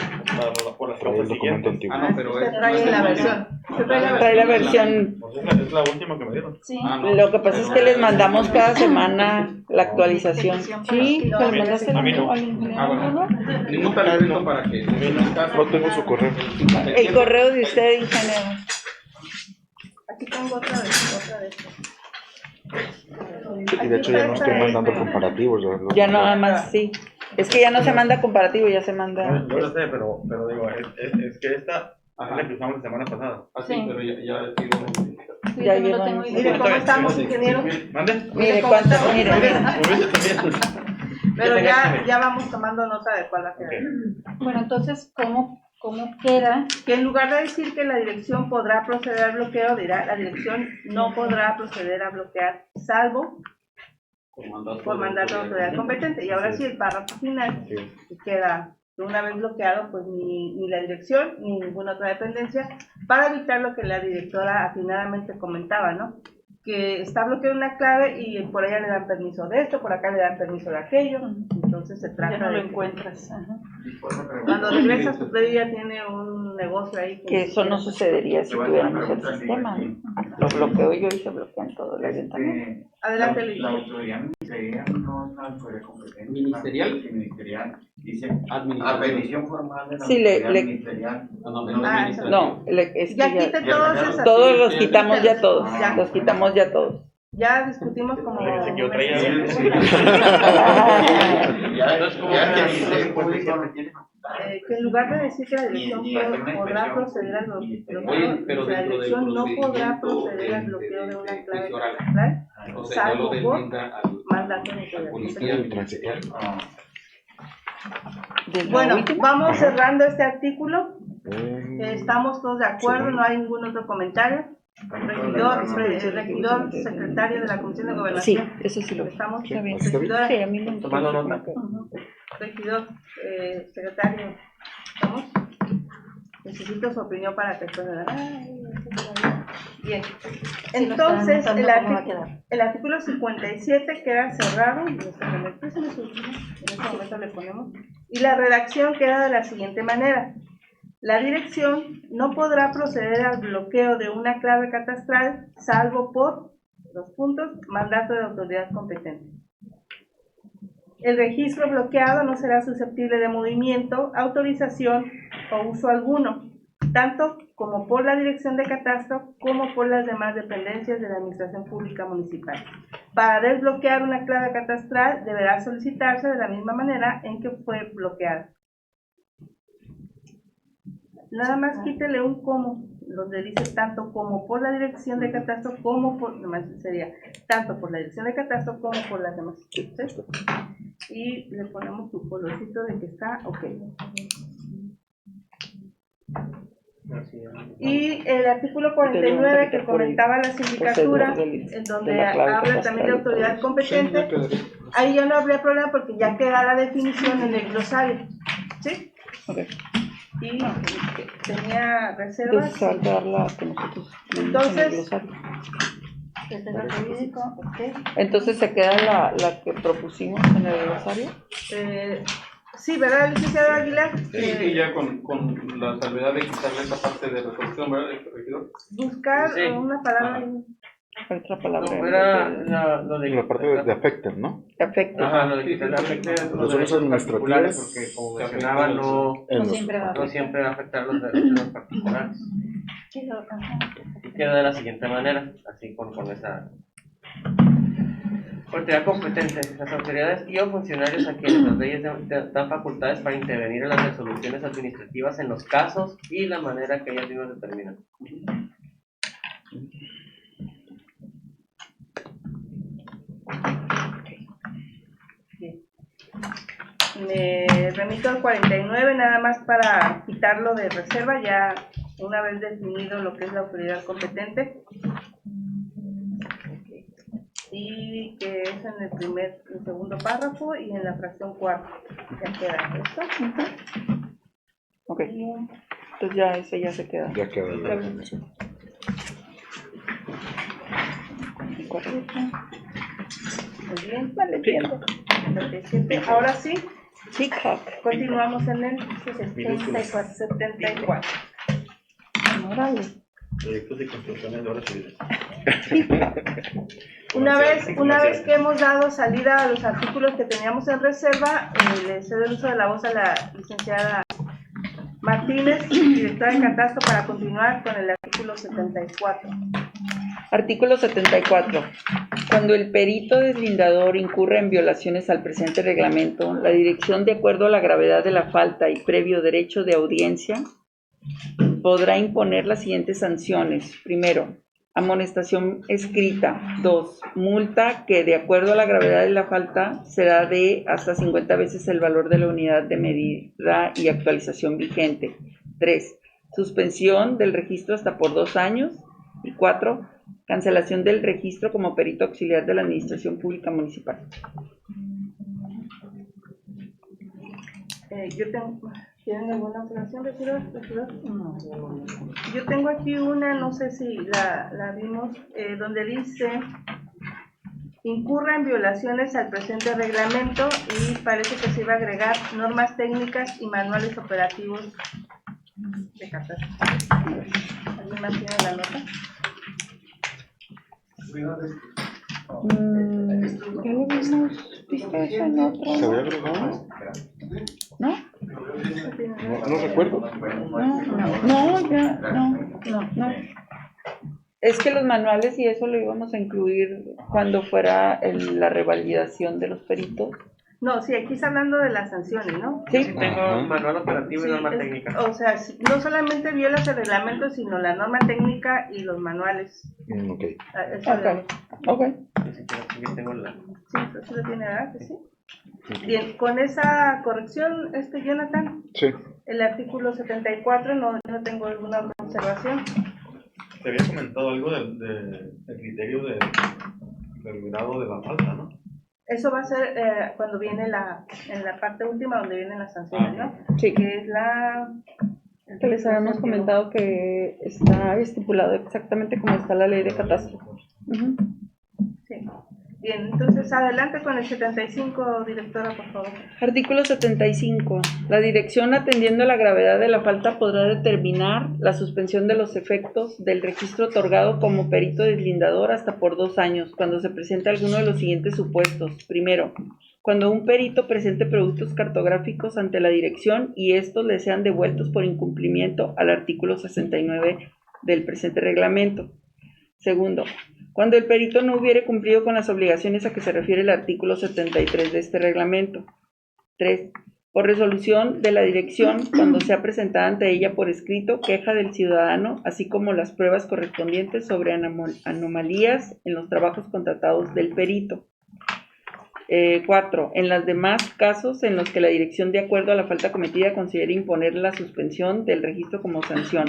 por las causas siguientes.
No, pero
trae la versión.
Trae la versión.
Es la última que me dieron.
Sí.
Lo que pasa es que les mandamos cada semana la actualización. Sí, se lo mandaste al ingeniero.
Ningún talento para que
No tengo su correo.
El correo de usted, ingeniero.
Aquí tengo otra vez.
Y de hecho ya no estoy mandando comparativos.
Ya no, además sí. Es que ya no se manda comparativo, ya se manda.
Yo lo sé, pero digo, es que esta es la que usamos la semana pasada.
Sí, pero ya ha sido.
Ya llevan.
Mire cómo estamos, ingeniero.
¿Mande?
Mire cuánto, mire.
Pero ya vamos tomando nota de cuál va a quedar.
Bueno, entonces, ¿cómo queda?
Que en lugar de decir que la dirección podrá proceder al bloqueo, dirá la dirección no podrá proceder a bloquear, salvo por mandato de autoridad competente. Y ahora sí, el párrafo final queda, una vez bloqueado, pues ni la dirección ni ninguna otra dependencia, para evitar lo que la directora afinadamente comentaba, ¿no? Que está bloqueada una clave y por allá le dan permiso de esto, por acá le dan permiso de aquello. Entonces, entonces se trata
Ya no lo
de
encuentras. Ajá.
cuando regresas tu predio ya tiene un negocio ahí.
Que eso no sucedería si tuviéramos el sistema. Lo bloqueo yo y se bloquean todo el ayuntamiento.
Adelante,
La
Luis.
autoridad ministerial no es una autoridad competente.
¿Ministerial?
Sí, ministerial. Dice, a
Administrativo.
petición formal de la
Sí,
autoridad
le-
ministerial.
No,
No, es que
Ya
ya,
quite todos esos.
todos los quitamos ya todos.
Ya.
Los quitamos ya todos.
Ya discutimos como.
Se quedó traído.
Entonces, ¿cómo
Ya
queda?
el Ministerio Público no tiene
Que en lugar de decir que la dirección
y hacer una
podrá
inspección
proceder al
Oye,
bloqueo,
pero
la
dentro del
dirección no podrá
procedimiento
proceder al bloqueo de una
de
clave
juicio oral.
catastral,
O sea, ya lo
salvo por
delinda al
mandato de
al
autoridad
policía.
competente.
De la
Bueno,
última.
vamos cerrando este artículo.
Mm,
Estamos todos de acuerdo, no hay ningún otro comentario. Regidor, secretario de la Comisión de
Sí,
Gobernación.
eso sí lo
Estamos.
está bien.
Regidora,
Sí, a mí me
Tomando nota.
regidor, secretario. ¿Estamos? Necesito su opinión para que esto me Bien. Entonces, el artículo 57 queda cerrado. En este momento le ponemos. Y la redacción queda de la siguiente manera. La dirección no podrá proceder al bloqueo de una clave catastral, salvo por, mandato de autoridad competente. El registro bloqueado no será susceptible de movimiento, autorización o uso alguno, tanto como por la Dirección de Catastro como por las demás dependencias de la Administración Pública Municipal. Para desbloquear una clave catastral deberá solicitarse de la misma manera en que fue bloqueada. Nada más quítele un como, donde dice tanto como por la Dirección de Catastro como por, nomás sería tanto por la Dirección de Catastro como por las demás. ¿Sí? Y le ponemos su colorcito de que está ok. Y el artículo 49 que comentaba la sindicatura, en donde habla también de autoridad competente, ahí ya no habría problema porque ya queda la definición en el glosario. ¿Sí?
Okay.
Y tenía reservas. Entonces,
entonces se queda la que propusimos en el glosario.
Sí, ¿verdad, licenciado Aguilar?
Sí, ya con la salvedad de quitarle esa parte de resolución, ¿verdad, regidor?
Buscar
Sí.
una palabra.
Otra palabra.
No, era lo de
la parte de affected, ¿no?
Affected.
Ajá, lo de quitar la afecta de los
Los usos administrativos.
porque como mencionaba, no siempre va a afectar los derechos de los particulares. Y queda de la siguiente manera, así con esa autoridad competente. Las autoridades y o funcionarios a quienes las leyes dan facultades para intervenir en las resoluciones administrativas en los casos y la manera que ellas mismas determinan.
Me remito al 49 nada más para quitarlo de reserva, ya una vez definido lo que es la autoridad competente. Y que es en el segundo párrafo y en la fracción cuarta. Ya queda esto.
Ok. Entonces ya ese ya se queda.
Ya queda la definición.
Muy bien, vale, entiendo. Ahora sí, continuamos en el 74.
Órale.
Proyectos y construcciones de obras civiles.
Una vez que hemos dado salida a los artículos que teníamos en reserva, le cedo el uso de la voz a la licenciada Martínez, directora de Catastro, para continuar con el artículo 74.
Artículo 74. Cuando el perito deslindador incurre en violaciones al presente reglamento, la dirección, de acuerdo a la gravedad de la falta y previo derecho de audiencia, podrá imponer las siguientes sanciones. Primero, amonestación escrita. 2, multa que, de acuerdo a la gravedad de la falta, será de hasta 50 veces el valor de la unidad de medida y actualización vigente. 3, suspensión del registro hasta por 2 años. Y 4, cancelación del registro como perito auxiliar de la Administración Pública Municipal.
¿Tienen alguna observación, regidor? No. Yo tengo aquí una, no sé si la vimos, donde dice incurra en violaciones al presente reglamento y parece que se iba a agregar normas técnicas y manuales operativos de catastro. ¿Alguien más tiene la nota?
Ya lo vimos visto eso en otro.
¿Se había agregado?
¿No?
No recuerdo.
No. Es que los manuales y eso lo íbamos a incluir cuando fuera la revalidación de los peritos.
No, sí, aquí está hablando de las sanciones, ¿no?
Sí.
Tengo manual operativo y norma
es-
técnica.
O sea, no solamente violas el reglamento, sino la norma técnica y los manuales.
Ok.
Eso
Ok.
Aquí tengo la...
Sí, eso lo tiene, ¿verdad? Que sí. Bien, con esa corrección, Jonathan,
Sí.
el artículo 74, no tengo alguna otra observación.
Se había comentado algo del criterio del grado de la falta, ¿no?
Eso va a ser cuando viene en la parte última, donde vienen las sanciones, ¿no?
Sí.
Que es la...
Que les habíamos comentado que está estipulado exactamente como está la ley de catastro. Ujú.
Sí. Bien, entonces adelante con el 75, directora, por favor.
Artículo 75. La dirección, atendiendo a la gravedad de la falta, podrá determinar la suspensión de los efectos del registro otorgado como perito deslindador hasta por 2 años, cuando se presente alguno de los siguientes supuestos. Primero, cuando un perito presente productos cartográficos ante la dirección y estos le sean devueltos por incumplimiento al artículo 69 del presente reglamento. Segundo, cuando el perito no hubiere cumplido con las obligaciones a que se refiere el artículo 73 de este reglamento. 3. Por resolución de la dirección, cuando sea presentada ante ella por escrito queja del ciudadano, así como las pruebas correspondientes sobre anomalías en los trabajos contratados del perito. 4. En los demás casos en los que la dirección, de acuerdo a la falta cometida, considere imponer la suspensión del registro como sanción,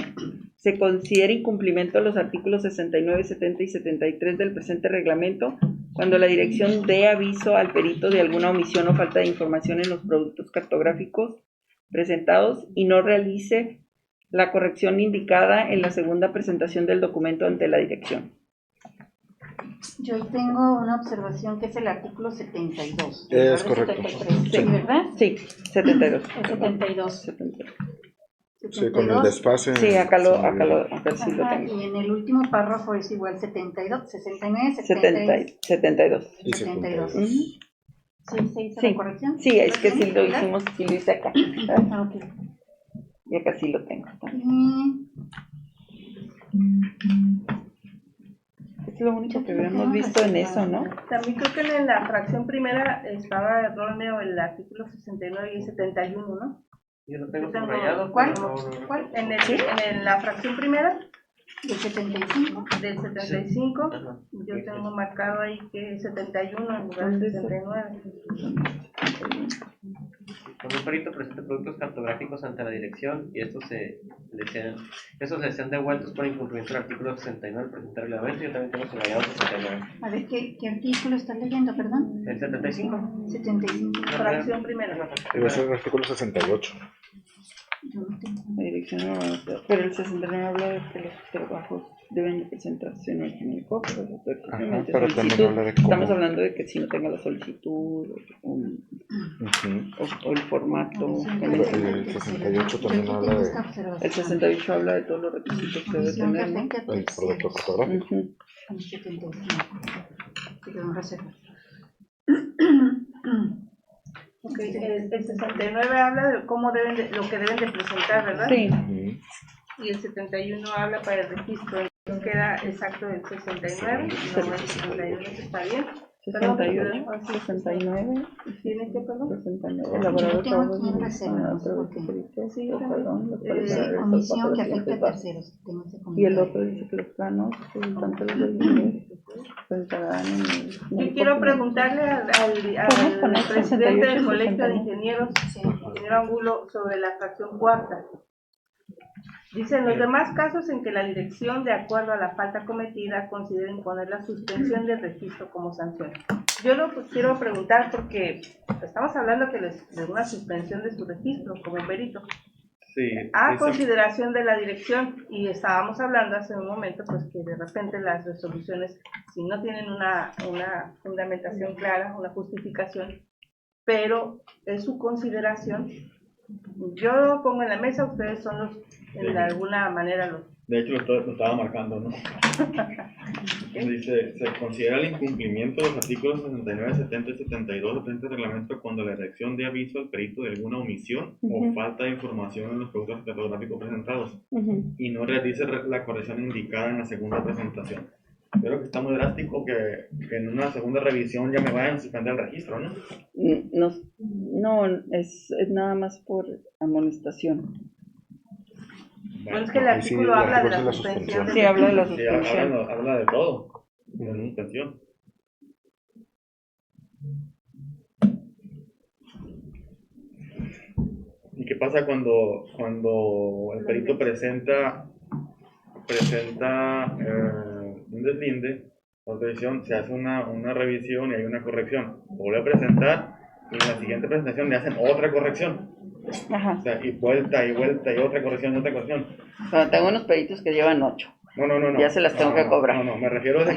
se considera incumplimiento de los artículos 69, 70 y 73 del presente reglamento cuando la dirección dé aviso al perito de alguna omisión o falta de información en los productos cartográficos presentados y no realice la corrección indicada en la segunda presentación del documento ante la dirección.
Yo tengo una observación que es el artículo 72.
Es correcto.
73.
Sí.
¿Verdad?
Sí, 72.
El 72.
72.
Sí, con el desfase.
Sí, acá sí lo
Ajá,
tengo.
y en el último párrafo es igual 72, 69,
72.
Y
72.
Ujú.
¿Sí se hizo la corrección?
Sí, es que sí lo
¿Verdad?
hicimos, sí lo hice acá.
Ah, ok.
Y acá sí lo tengo. Es lo único que habíamos visto en eso, ¿no?
También creo que en la fracción primera estaba erróneo el artículo 69 y 71, ¿no?
Yo lo tengo subrayado.
¿Cuál?
pero
¿Cuál? En la fracción primera
Del 75.
del 75,
Ajá.
yo tengo marcado ahí que es 71 en lugar de 69.
Cuando un perito presente productos cartográficos ante la dirección y estos se sean devueltos por incumplimiento del artículo 69 del presente reglamento, yo también tengo subrayado 69.
A ver, ¿qué artículo estás leyendo, perdón?
¿El 75?
75.
Fracción primera.
Debe ser el artículo 68.
Yo no tengo.
La dirección no, pero el 69 habla de que los trabajos deben de presentarse en el COP.
Ajá, pero también habla de cómo.
Estamos hablando de que si no tenga la solicitud o el formato.
Pero el 68 también habla de
El 68 habla de todos los requisitos que debe tener, ¿no?
el producto cartográfico.
Ujú.
El 75. Se quedó en reserva.
Okay. El 69 habla de cómo lo que deben de presentar, ¿verdad?
Sí.
Y el 71 habla para el registro. Entonces queda exacto el 69, no el 71, está bien.
68, 69.
¿Tiene que, perdón?
69.
Yo
Elaborado
tengo
todo
aquí en reserva,
sí, perdón.
omisión que afecta a terceros. Tengo ese
Y el
comentario.
otro dice que los planos, tanto los del dinero, pensarán en
Yo quiero preguntarle al presidente del Colegio de Ingenieros, ingeniero Angulo, sobre la fracción cuarta. Dice, en los demás casos en que la dirección, de acuerdo a la falta cometida, considere imponer la suspensión del registro como sanción. Yo lo quiero preguntar porque estamos hablando de una suspensión de su registro como perito.
Sí,
a
dice-
consideración de la dirección. Y estábamos hablando hace un momento, pues que de repente las resoluciones, si no tienen una fundamentación clara, una justificación, pero es su consideración, yo lo pongo en la mesa, ustedes son los, de alguna manera, los...
De hecho, lo estaba marcando, ¿no? Dice, se considera el incumplimiento de los artículos 69, 70 y 72 del presente reglamento cuando la redacción dé aviso al perito de alguna omisión o falta de información en los productos cartográficos presentados y no realice la corrección indicada en la segunda presentación. Creo que está muy drástico que en una segunda revisión ya me vayan a suspender el registro, ¿no?
No, es nada más por amonestación.
Bueno, es que el
ahí sí,
artículo
el
habla de
artículo
la
es la
suspensión.
Sí, habla de la
Sí,
suspensión.
habla de todo, de la suspensión. ¿Y qué pasa cuando el perito presenta un deslinde por revisión? Se hace una revisión y hay una corrección. Vuelve a presentar y en la siguiente presentación le hacen otra corrección.
Ajá.
O sea, y vuelta y otra corrección y otra corrección.
Pero tengo unos peritos que llevan 8.
No.
Ya se las tengo que cobrar.
No, me refiero de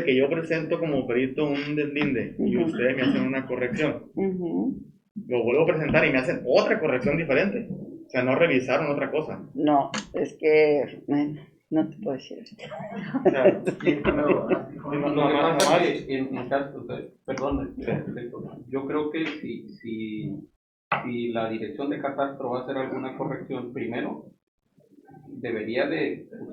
que yo presento como perito un deslinde y ustedes me hacen una corrección. Lo vuelvo a presentar y me hacen otra corrección diferente. O sea, no revisaron otra cosa.
No, es que no te puedo decir esto.
O sea,
Lo que pasa es que en caso, perdón, yo creo que si la dirección de catastro va a hacer alguna corrección primero, usted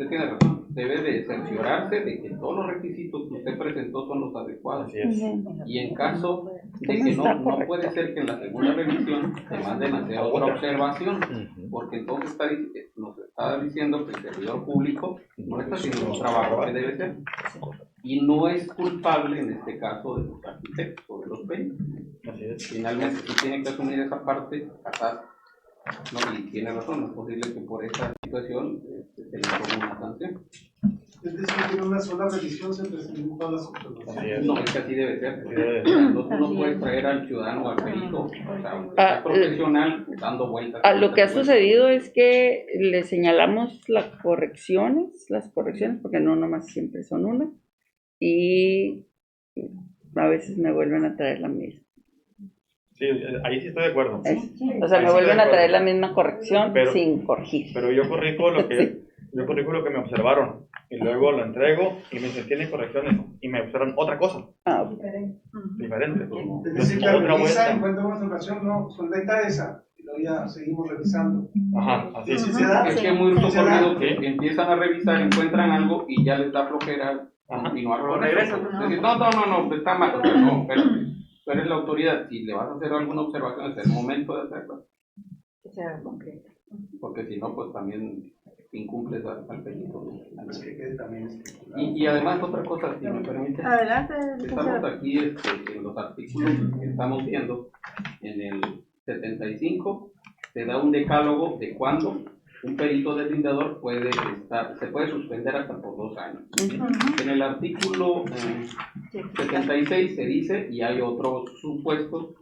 tiene razón, debe de cerciorarse de que todos los requisitos que usted presentó son los adecuados.
Así es.
Y en caso de que no puede ser que en la segunda revisión se manden a hacer otra observación, porque entonces nos está diciendo que el servidor público no está haciendo el trabajo que debe ser. Y no es culpable en este caso de los arquitectos o de los peritos.
Así es.
Finalmente, si tiene que asumir esa parte, no, y tiene razón, es posible que por esta situación se le ponga una sanción.
Es decir, que en una sola revisión se presentan todas las observaciones.
No, es que así debe ser. Tú no puedes traer al ciudadano o al perito, o sea, un profesional dando vueltas.
Lo que ha sucedido es que le señalamos las correcciones, porque no nomás siempre son una, y a veces me vuelven a traer la misma.
Sí, ahí sí estoy de acuerdo.
O sea, me vuelven a traer la misma corrección sin corregir.
Pero yo corrijo lo que me observaron y luego lo entrego y me dicen, tiene correcciones y me observan otra cosa. Diferente.
Es decir, que revisa, encuentra una observación, no, solventa esa, y luego ya seguimos revisando.
Ajá, así es.
Sí, se da.
Es que es muy ocurrido que empiezan a revisar, encuentran algo y ya les da flojera continuar con eso. Decir, no, está mal. O sea, no, pero tú eres la autoridad, si le vas a hacer alguna observación, es el momento de hacerla.
Que sea concreta.
Porque si no, pues también incumples al perito.
Es que quede también
Y además, otra cosa, si me permite.
Adelante,
Estamos aquí en los artículos que estamos viendo. En el 75 se da un decálogo de cuándo un perito deslindador se puede suspender hasta por 2 años. En el artículo 76 se dice, y hay otros supuestos,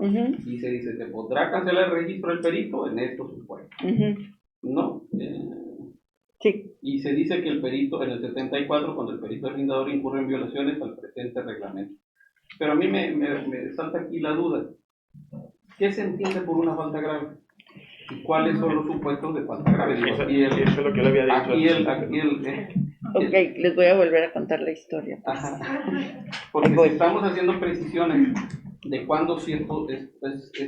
y se dice, se podrá cancelar el registro del perito en estos supuestos. ¿No?
Sí.
Y se dice que el perito, en el 74, cuando el perito deslindador incurre en violaciones al presente reglamento. Pero a mí me salta aquí la duda. ¿Qué se entiende por una falta grave? ¿Y cuáles son los supuestos de falta grave?
Eso es lo que yo le había dicho.
Ok, les voy a volver a contar la historia. Pues.
Porque si estamos haciendo precisiones de cuándo cierto es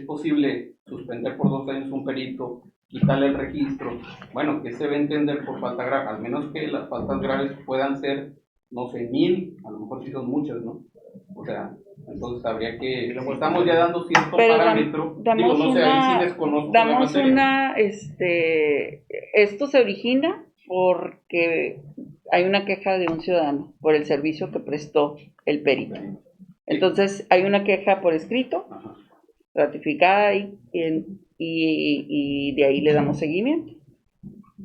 posible suspender por 2 años un perito, quitarle el registro, bueno, ¿qué se va a entender por falta grave? Al menos que las faltas graves puedan ser, no sé, 1000, a lo mejor sí son muchas, ¿no? O sea, entonces habría que, estamos ya dando cierto parámetro,
esto se origina porque hay una queja de un ciudadano por el servicio que prestó el perito. Entonces hay una queja por escrito, ratificada y de ahí le damos seguimiento.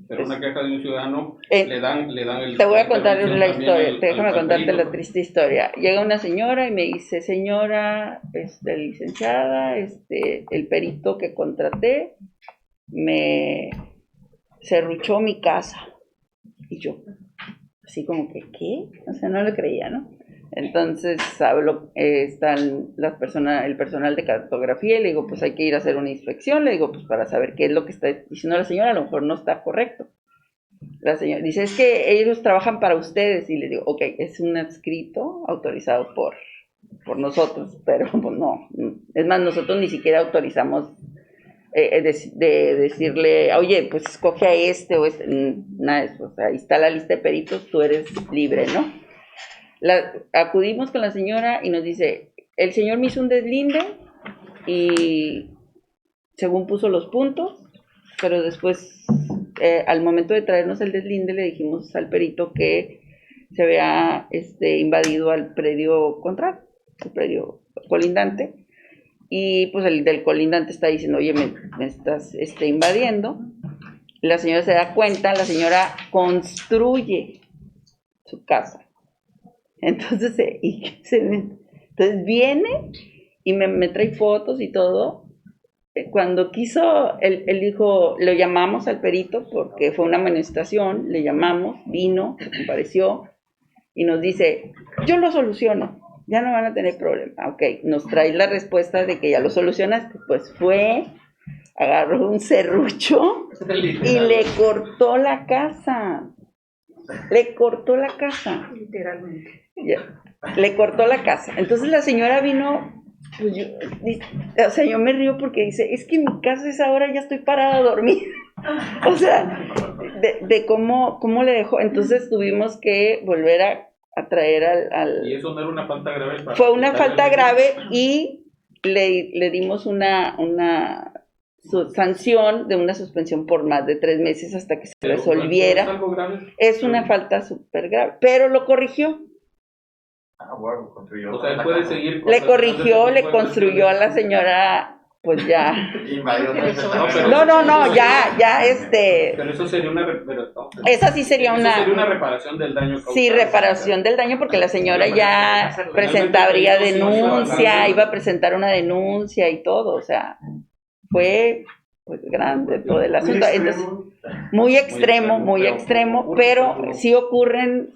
Pero una queja de un ciudadano le dan el...
Te voy a contar la historia, déjame contarte la triste historia. Llega una señora y me dice, señora licenciada, el perito que contraté me serruchó mi casa. Y yo, así como que, ¿qué? O sea, no lo creía, ¿no? Entonces están el personal de cartografía y le digo, pues hay que ir a hacer una inspección, le digo, pues para saber qué es lo que está diciendo la señora, a lo mejor no está correcto. La señora dice, es que ellos trabajan para ustedes, y le digo, ok, es un adscrito autorizado por nosotros, pero pues no, es más, nosotros ni siquiera autorizamos de decirle, oye, pues escoge a este o este, nada de eso, o sea, ahí está la lista de peritos, tú eres libre, ¿no? Acudimos con la señora y nos dice, el señor me hizo un deslinde y según puso los puntos, pero después al momento de traernos el deslinde le dijimos al perito que se había invadido al predio contrario, el predio colindante, y pues el del colindante está diciendo, oye, me estás invadiendo. La señora se da cuenta, la señora construye su casa. Entonces, entonces viene y me trae fotos y todo. Cuando quiso, él dijo, lo llamamos al perito porque fue una manifestación, le llamamos, vino, se compareció y nos dice, yo lo soluciono, ya no van a tener problema. Ok, nos trae la respuesta de que ya lo solucionaste. Pues fue, agarró un serrucho y le cortó la casa. Literalmente. Ya, le cortó la casa. Entonces la señora vino, pues yo me río porque dice, es que en mi casa a esa hora ya estoy parada a dormir. O sea, de cómo le dejó. Entonces tuvimos que volver a traer al...
¿Y eso no era una falta grave?
Fue una falta grave y le dimos una sanción de una suspensión por más de 3 meses hasta que se resolviera.
¿Es algo grave?
Es una falta súper grave, pero lo corrigió.
Bueno, construyó.
O sea, él puede seguir.
Le corrigió, le construyó a la señora, pues ya. No, ya.
Pero eso sería una.
Esa sí sería
una reparación del daño causado.
Sí, reparación del daño, porque la señora ya presentaría denuncia, iba a presentar una denuncia y todo, o sea, fue pues grande todo el asunto. Entonces, muy extremo, pero sí ocurren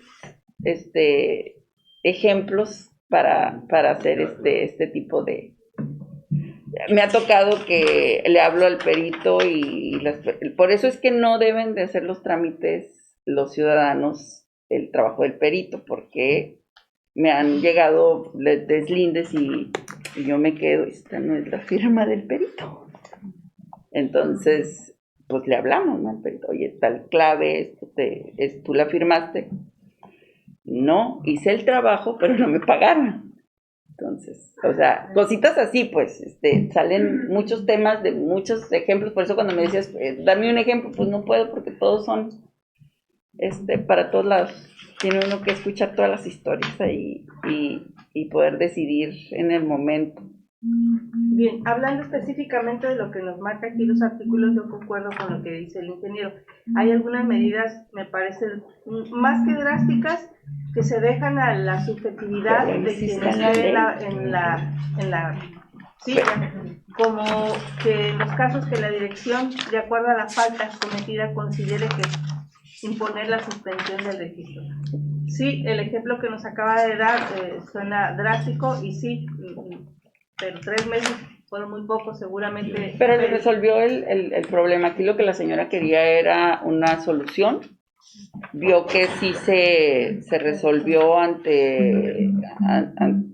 ejemplos para hacer este tipo de... Me ha tocado que le hablo al perito y por eso es que no deben de hacer los trámites los ciudadanos el trabajo del perito, porque me han llegado deslindes y yo me quedo, esta no es la firma del perito. Entonces, pues le hablamos, ¿no? Al perito, oye, tal clave, tú la firmaste. No, hice el trabajo, pero no me pagaron. Entonces, o sea, cositas así, pues, salen muchos temas de muchos ejemplos. Por eso cuando me decías, dame un ejemplo, pues no puedo porque todos son, para todos lados. Tiene uno que escuchar todas las historias ahí y poder decidir en el momento.
Bien, hablando específicamente de lo que nos marca aquí los artículos, yo concuerdo con lo que dice el ingeniero. Hay algunas medidas, me parecen más que drásticas, que se dejan a la subjetividad de quien esté en la silla, como que en los casos que la dirección, de acuerdo a la falta cometida, considere que imponer la suspensión del registro. Sí, el ejemplo que nos acaba de dar suena drástico y sí, pero 3 meses fueron muy poco, seguramente.
Pero le resolvió el problema. Aquí lo que la señora quería era una solución. Vio que sí se resolvió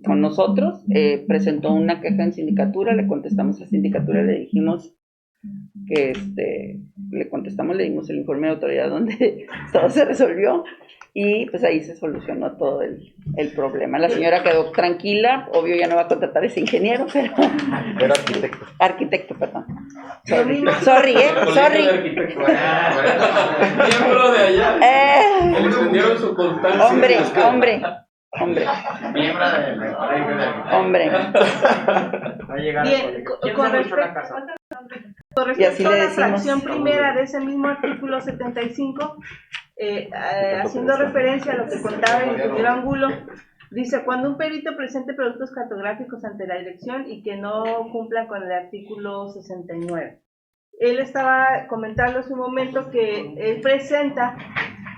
con nosotros. Presentó una queja en sindicatura, le contestamos a sindicatura, le dijimos que le dimos el informe de autoridad donde todo se resolvió. Y pues ahí se solucionó todo el problema. La señora quedó tranquila, obvio ya no va a contratar a ese ingeniero, pero...
Era arquitecto.
Arquitecto, perdón. Sorry.
Miembro de allá. Le extendieron su constancia.
Hombre.
Miembro del colegio de
Hombre.
Va a llegar
Bien, con respecto a la fracción primera de ese mismo artículo 75, haciendo referencia a lo que contaba el ingeniero Angulo, dice, cuando un perito presente productos cartográficos ante la dirección y que no cumplan con el artículo 69. él estaba comentando hace un momento que él presenta,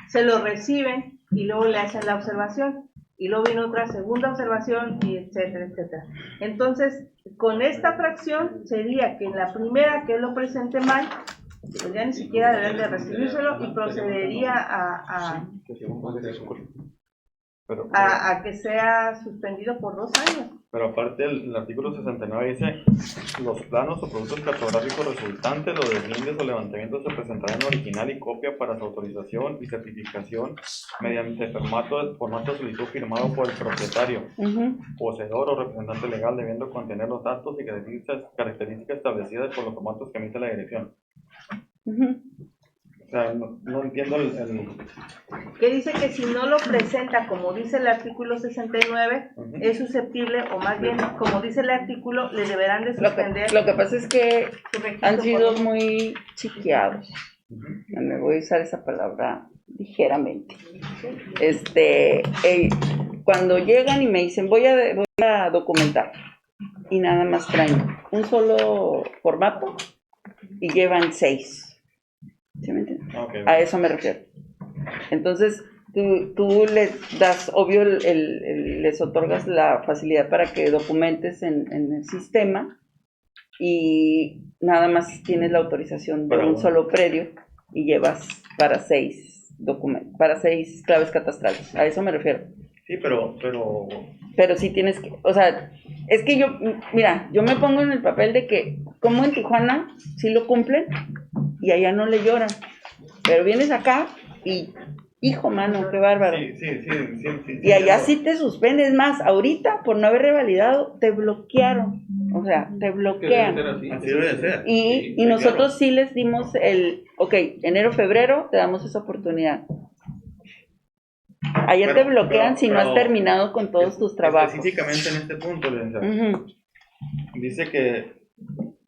se lo reciben y luego le hacen la observación. Y luego viene otra segunda observación, y etcétera, etcétera. Entonces, con esta fracción sería que en la primera que él lo presente mal, pues ya ni siquiera deberían de recibírselo y procedería a que sea suspendido por 2 años.
Pero aparte el artículo 69 dice, los planos o productos cartográficos resultantes, los deslindes o levantamientos se presentarán en original y copia para su autorización y certificación mediante formato de solicitud firmado por el propietario, poseedor o representante legal, debiendo contener los datos y características establecidas por los formatos que emite la dirección. O sea, no entiendo
que dice que si no lo presenta, como dice el artículo 69, es susceptible, o más bien, como dice el artículo, le deberán de suspender.
Lo que pasa es que han sido muy chiqueados. Me voy a usar esa palabra ligeramente. Cuando llegan y me dicen, voy a documentar, y nada más traen un solo formato y llevan 6. ¿Sí me entiendes? Okay. A eso me refiero. Entonces, tú les das, obvio, les otorgas la facilidad para que documentes en el sistema y nada más tienes la autorización de un solo predio y llevas para 6 documentos, para 6 claves catastrales. A eso me refiero.
Sí, pero
sí tienes que, o sea, es que yo me pongo en el papel de que, como en Tijuana, sí lo cumplen y allá no le lloran, pero vienes acá y, hijo, mano, qué bárbaro. Sí, y allá sí te suspendes más, ahorita, por no haber revalidado, te bloquearon, o sea, te bloquean.
Así debe de ser.
Y nosotros sí les dimos enero, febrero, te damos esa oportunidad. Allá te bloquean si no has terminado con todos tus trabajos.
Específicamente en este punto, licenciado, dice que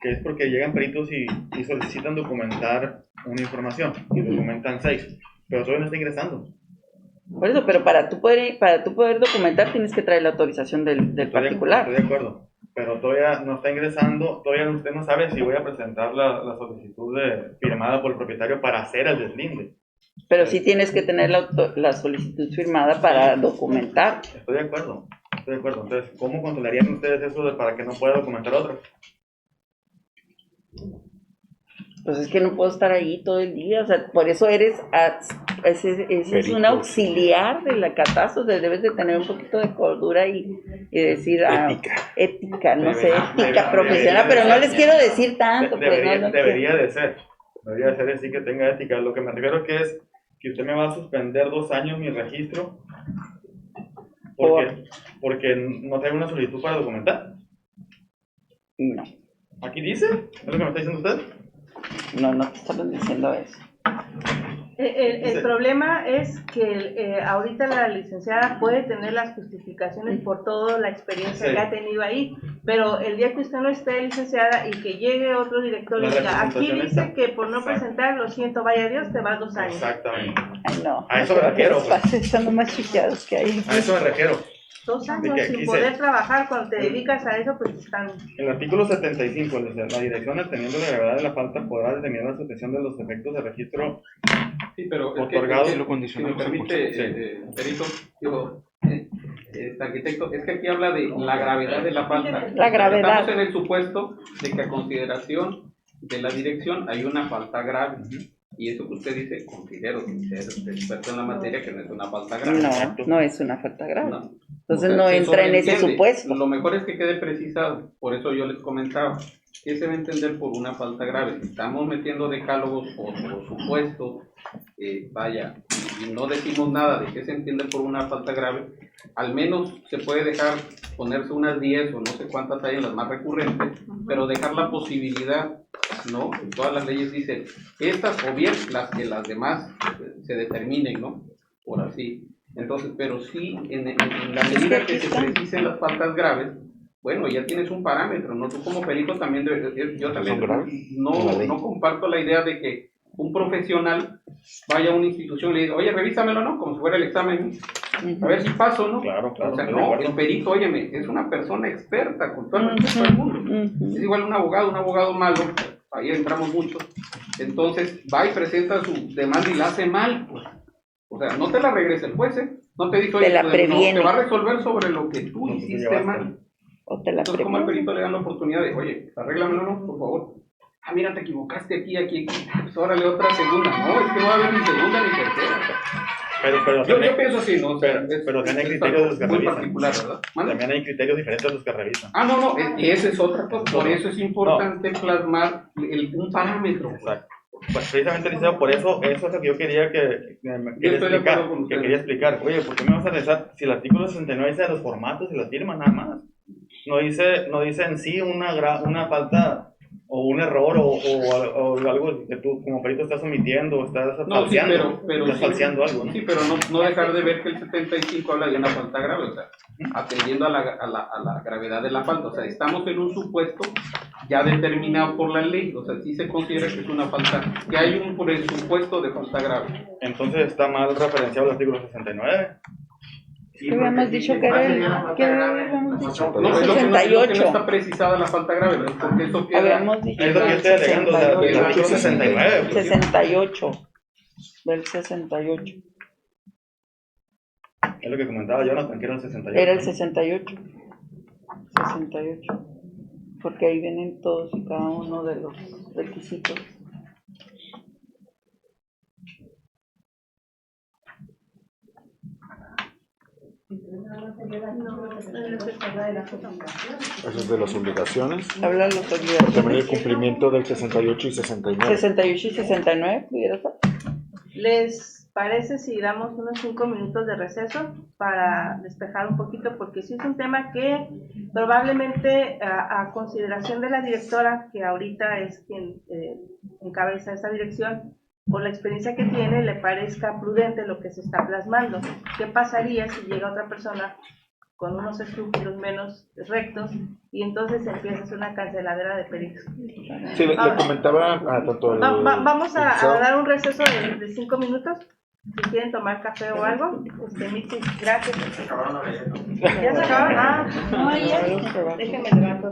es porque llegan peritos y solicitan documentar una información y documentan 6, pero todavía no está ingresando.
Por eso, pero para tú poder documentar tienes que traer la autorización del particular.
Estoy de acuerdo, pero todavía no está ingresando, todavía usted no sabe si voy a presentar la solicitud firmada por el propietario para hacer el deslinde.
Pero sí tienes que tener la solicitud firmada para documentar.
Estoy de acuerdo. Entonces, ¿cómo controlarían ustedes eso para que no pueda documentar otro?
Pues es que no puedo estar ahí todo el día, o sea, por eso eres es un auxiliar de la catástrofe, o sea, debes de tener un poquito de cordura y decir ética, no sé, ética profesional, pero no les quiero decir tanto.
Debería de ser así que tenga ética. Lo que me refiero es que usted me va a suspender 2 años mi registro porque no traigo una solicitud para documentar.
No.
¿Aquí dice? ¿Es lo que me está diciendo usted?
No te estamos diciendo eso.
El problema es que ahorita la licenciada puede tener las justificaciones por toda la experiencia que ha tenido ahí, pero el día que usted no esté, licenciada, y que llegue otro director y diga, aquí dice que por no presentar, lo siento, vaya Dios, te vas 2 años.
Exactamente.
Ay, no.
A eso me refiero.
Están los más chiqueados que hay.
A eso me refiero.
2 años sin poder trabajar, cuando te dedicas a eso, pues están...
En el artículo 75, la dirección, atendiendo la gravedad de la falta, podrá determinar la supresión de los efectos de registro.
Sí, pero
otorgados.
Si me permite, perito, arquitecto, es que aquí habla de la gravedad de la falta.
La gravedad.
Estamos en el supuesto de que a consideración de la dirección hay una falta grave. Y eso que usted dice, considero, sin ser experto en la materia, que no es una falta grave.
No es una falta grave.
No.
Entonces no entra en ese supuesto.
Lo mejor es que quede precisado, por eso yo les comentaba, ¿qué se va a entender por una falta grave? Si estamos metiendo decálogos o supuestos, y no decimos nada de qué se entiende por una falta grave, al menos se puede dejar ponerse unas 10 o no sé cuántas hay en las más recurrentes, pero dejar la posibilidad, ¿no? En todas las leyes dicen, estas o bien las demás se determinen, ¿no? Por así. Entonces, pero sí, en la medida que se precisen las faltas graves, bueno, ya tienes un parámetro, ¿no? Tú como perito también, yo también no comparto la idea de que un profesional vaya a una institución y le diga, oye, revísamelo, ¿no? Como si fuera el examen, a ver si paso, ¿no?
Claro.
O sea, no, el perito, óyeme, es una persona experta con todo el respeto del mundo. Es igual un abogado malo, ahí entramos muchos, entonces va y presenta su demanda y la hace mal, pues. O sea, no te la regresa el juez, ¿eh? No te dice, oye,
Te la
no,
previene.
te va a resolver sobre lo que tú hiciste mal.
O te la
Entonces, como al
previene.
perito le dan la oportunidad de, oye, arréglamelo, ¿no? Por favor. Ah, mira, te equivocaste aquí. Pues órale, otra segunda. No, es que no va a haber ni segunda ni tercera.
Pero
Yo pienso así, ¿no? O sea,
pero también hay
es
criterios de los que
muy
revisan.
particular, ¿verdad? ¿Mande?
También hay criterios diferentes de los que revisan.
Ah, no, esa es otra cosa. Por eso es importante plasmar un parámetro.
Exacto. Pues precisamente, Liceo, por eso es lo que yo quería quería explicar. Oye, ¿por qué me vas a revisar si el artículo 69 dice de los formatos y las firmas nada más? No dice en sí una falta o un error o algo que tú como perito estás omitiendo o estás falseando, estás falseando algo, ¿no?
Sí, pero no dejar de ver que el 75 habla de una falta grave, o sea, atendiendo a la gravedad de la falta, o sea, estamos en un supuesto ya determinado por la ley, o sea, sí se considera que es una falta, que hay un presupuesto de falta grave.
Entonces está mal referenciado el artículo 69.
¿Qué habíamos dicho que era el que habíamos dicho?
No, es lo que no
68.
está precisada la falta grave, ¿no? Porque esto queda...
Habíamos dicho
Es lo que yo estoy alegando, o sea, el artículo 69.
68. Del 68.
Es lo que comentaba Jonathan, que era el 68.
Era el 68. 68. Porque ahí vienen todos y cada uno de los requisitos.
Eso es de las obligaciones.
Habla de las obligaciones.
También el cumplimiento del 68 y 69.
68 y 69, ¿pudiera ser?
¿Les parece si damos unos 5 minutos de receso para despejar un poquito? Porque sí es un tema que probablemente a consideración de la directora, que ahorita es quien encabeza esa dirección, por la experiencia que tiene, le parezca prudente lo que se está plasmando. ¿Qué pasaría si llega otra persona con unos escrúpulos menos rectos y entonces empieza a hacer una canceladera de peritos?
Sí, le comentaba a tanto al...
Vamos a dar un receso de 5 minutos. Si quieren tomar café o algo, Michi, gracias. ¿Ya se acabaron? No, ya. Déjenme levantar.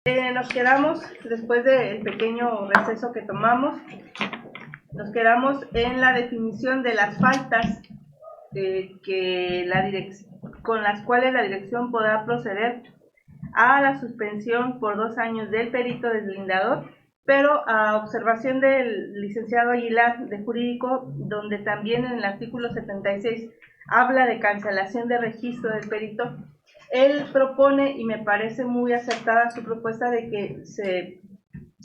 Nos quedamos, después del pequeño receso que tomamos, nos quedamos en la definición de las faltas con las cuales la dirección podrá proceder a la suspensión por 2 años del perito deslindador, pero a observación del licenciado Aguilar de Jurídico, donde también en el artículo 76 habla de cancelación de registro del perito. Él propone, y me parece muy acertada su propuesta, de que se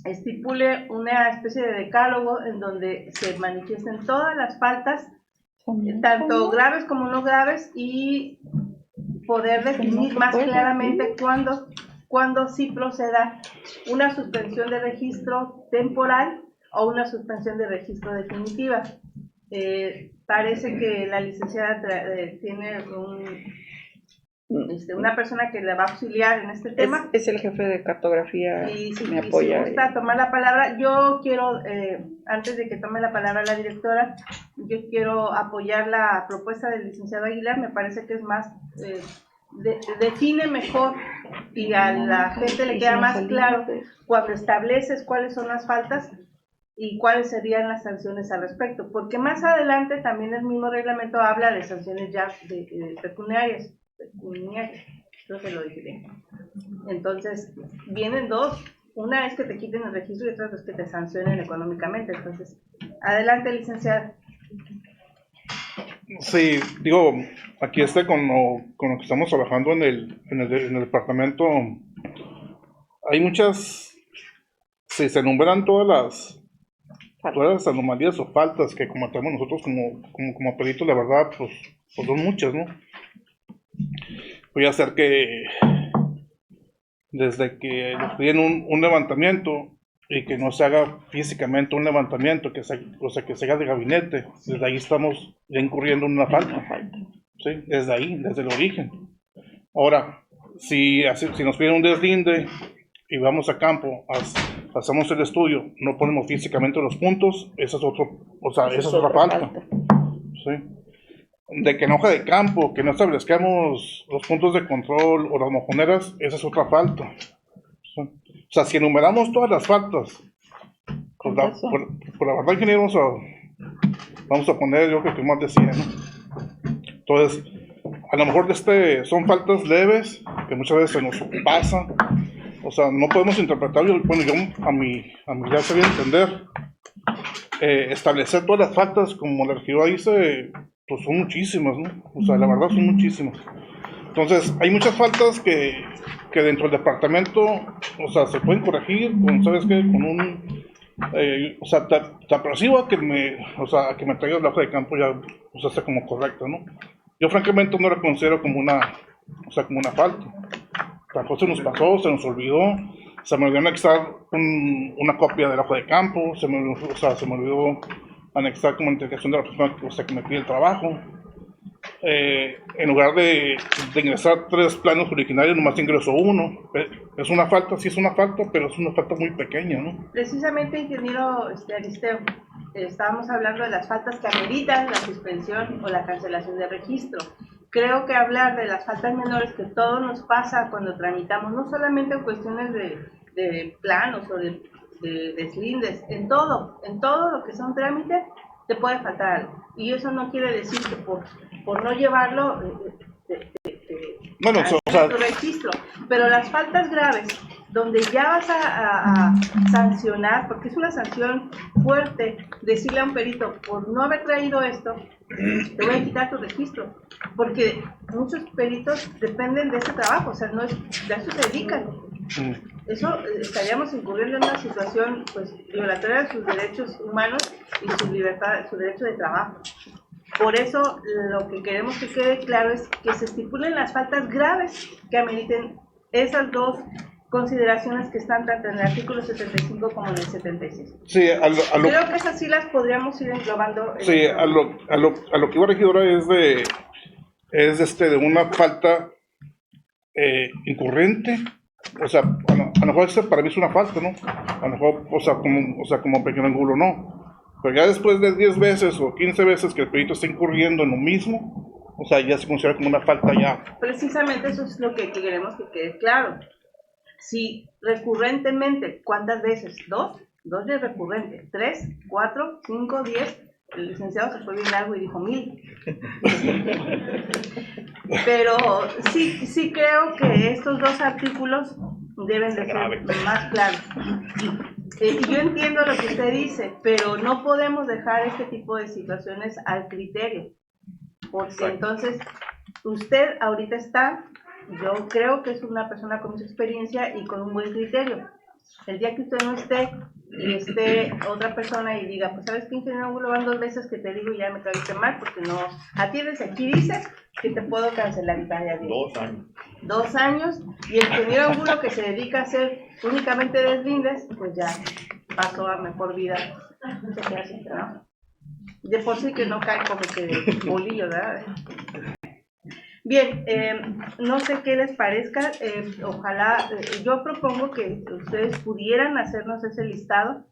estipule una especie de decálogo en donde se manifiesten todas las faltas, tanto graves como no graves, y poder definir más claramente cuándo sí proceda una suspensión de registro temporal o una suspensión de registro definitiva. Parece que la licenciada tiene una persona que le va a auxiliar en este tema.
Es el jefe de cartografía,
y si,
me apoya.
Si gusta tomar la palabra, yo quiero, antes de que tome la palabra la directora, yo quiero apoyar la propuesta del licenciado Aguilar. Me parece que es más, define mejor y a la gente le queda más claro cuando estableces cuáles son las faltas y cuáles serían las sanciones al respecto, porque más adelante también el mismo reglamento habla de sanciones ya pecuniarias, creo que lo dije bien. Entonces, vienen dos, una es que te quiten el registro y otra es que te sancionen económicamente. Entonces, adelante, licenciada.
Sí, digo, aquí con lo que estamos trabajando en el departamento, hay muchas, si se enumeran todas las anomalías o faltas que cometemos nosotros como peritos, la verdad, pues son muchas, ¿no? Voy a hacer que desde que nos piden un levantamiento y que no se haga físicamente un levantamiento, que se haga de gabinete, desde ahí estamos ya incurriendo en una falta, ¿sí? Desde ahí, desde el origen. Ahora, si nos piden un deslinde y vamos a campo, hacemos el estudio, no ponemos físicamente los puntos, esa es otra falta. ¿Sí? De que en hoja de campo, que no establezcamos los puntos de control o las mojoneras, esa es otra falta. ¿Sí? O sea, si enumeramos todas las faltas, por la verdad, ingeniero, vamos a poner, yo creo que más de 100, ¿no? Entonces, a lo mejor son faltas leves, que muchas veces se nos pasa. O sea, no podemos interpretar, bueno, yo a mi ya sabía entender, establecer todas las faltas, como la regidora dice, pues son muchísimas, ¿no? O sea, la verdad son muchísimas. Entonces, hay muchas faltas que dentro del departamento, o sea, se pueden corregir con, ¿sabes qué? Con un, o sea, te apercibo que me traigas la hoja de campo ya, o sea, está como correcta, ¿no? Yo francamente no la considero como una falta. Tampoco se nos pasó, se nos olvidó, se me olvidó anexar una copia de la hoja de campo, se me olvidó anexar como indicación de la persona que me pide el trabajo. En lugar de ingresar 3 planos originarios, nomás ingreso 1. Es una falta, sí es una falta, pero es una falta muy pequeña, ¿no?
Precisamente, ingeniero Aristeo, estábamos hablando de las faltas que ameritan la suspensión o la cancelación de registro. Creo que hablar de las faltas menores, que todo nos pasa cuando tramitamos, no solamente en cuestiones de planos o de deslindes, en todo lo que son trámites, te puede faltar algo. Y eso no quiere decir que por no llevarlo tu registro, pero las faltas graves, donde ya vas a sancionar, porque es una sanción fuerte, decirle a un perito, por no haber traído esto, te voy a quitar tu registro, porque muchos peritos dependen de ese trabajo, o sea, de eso se dedican. Eso estaríamos incurriendo en una situación, pues, violatoria de sus derechos humanos y su libertad, su derecho de trabajo. Por eso, lo que queremos que quede claro es que se estipulen las faltas graves que ameriten esas dos consideraciones que están tanto en el artículo 75 como en el 76.
Sí,
creo que esas sí las podríamos ir englobando.
Sí, a lo que iba regidora es de una falta incurrente. O sea, a lo mejor para mí es una falta, ¿no? A lo mejor, como pequeño ángulo no. Pero ya después de 10 veces o 15 veces que el perito está incurriendo en lo mismo, o sea, ya se considera como una falta ya.
Precisamente eso es lo que queremos que quede claro. Si recurrentemente, ¿cuántas veces? ¿Dos? Dos es recurrente. 3, 4, 5, 10. El licenciado se fue bien largo y dijo 1000. Pero sí creo que estos dos artículos deben de ser más claros. Y yo entiendo lo que usted dice, pero no podemos dejar este tipo de situaciones al criterio, porque entonces usted ahorita está, yo creo que es una persona con mucha experiencia y con un buen criterio. El día que usted no esté y esté otra persona y diga, pues sabes que ingeniero Angulo, van 2 veces que te digo ya me caíste mal porque no atiendes, aquí dices que te puedo cancelar y vaya bien.
2 años.
2 años, y el ingeniero Angulo que se dedica a hacer únicamente deslindes, pues ya pasó a mejor vida. Se queda así, ¿no? De por sí que no cae como que bolillo, ¿verdad? Bien, no sé qué les parezca, ojalá, yo propongo que ustedes pudieran hacernos ese listado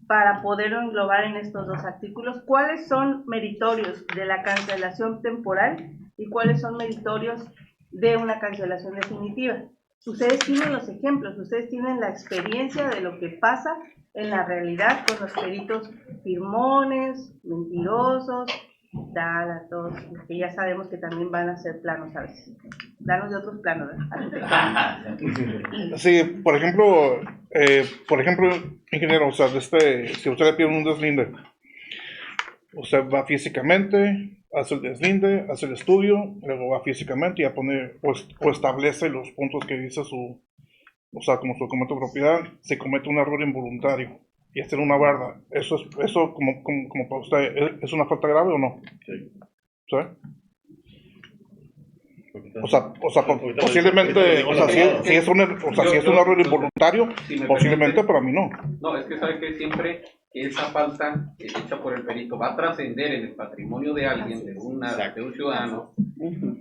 para poder englobar en estos dos artículos cuáles son meritorios de la cancelación temporal y cuáles son meritorios de una cancelación definitiva. Ustedes tienen los ejemplos, ustedes tienen la experiencia de lo que pasa en la realidad con los peritos firmones, mentirosos, todos, que ya sabemos que también van a hacer planos a veces. Planos de otros planos, ¿verdad?
Sí, por ejemplo, ingeniero, o sea, si usted le pide un deslinde, usted va físicamente, hace el deslinde, hace el estudio, luego va físicamente y ya pone o establece los puntos que dice o sea, como su documento de propiedad, se comete un error involuntario y hacer una barda. Eso como para usted, ¿es una falta grave o no? Sí. ¿Sí? O sea, posiblemente, o sea, si es un error involuntario, posiblemente, pero a mí no.
No, es que sabe que siempre que esa falta hecha por el perito va a trascender en el patrimonio de alguien, de un ciudadano.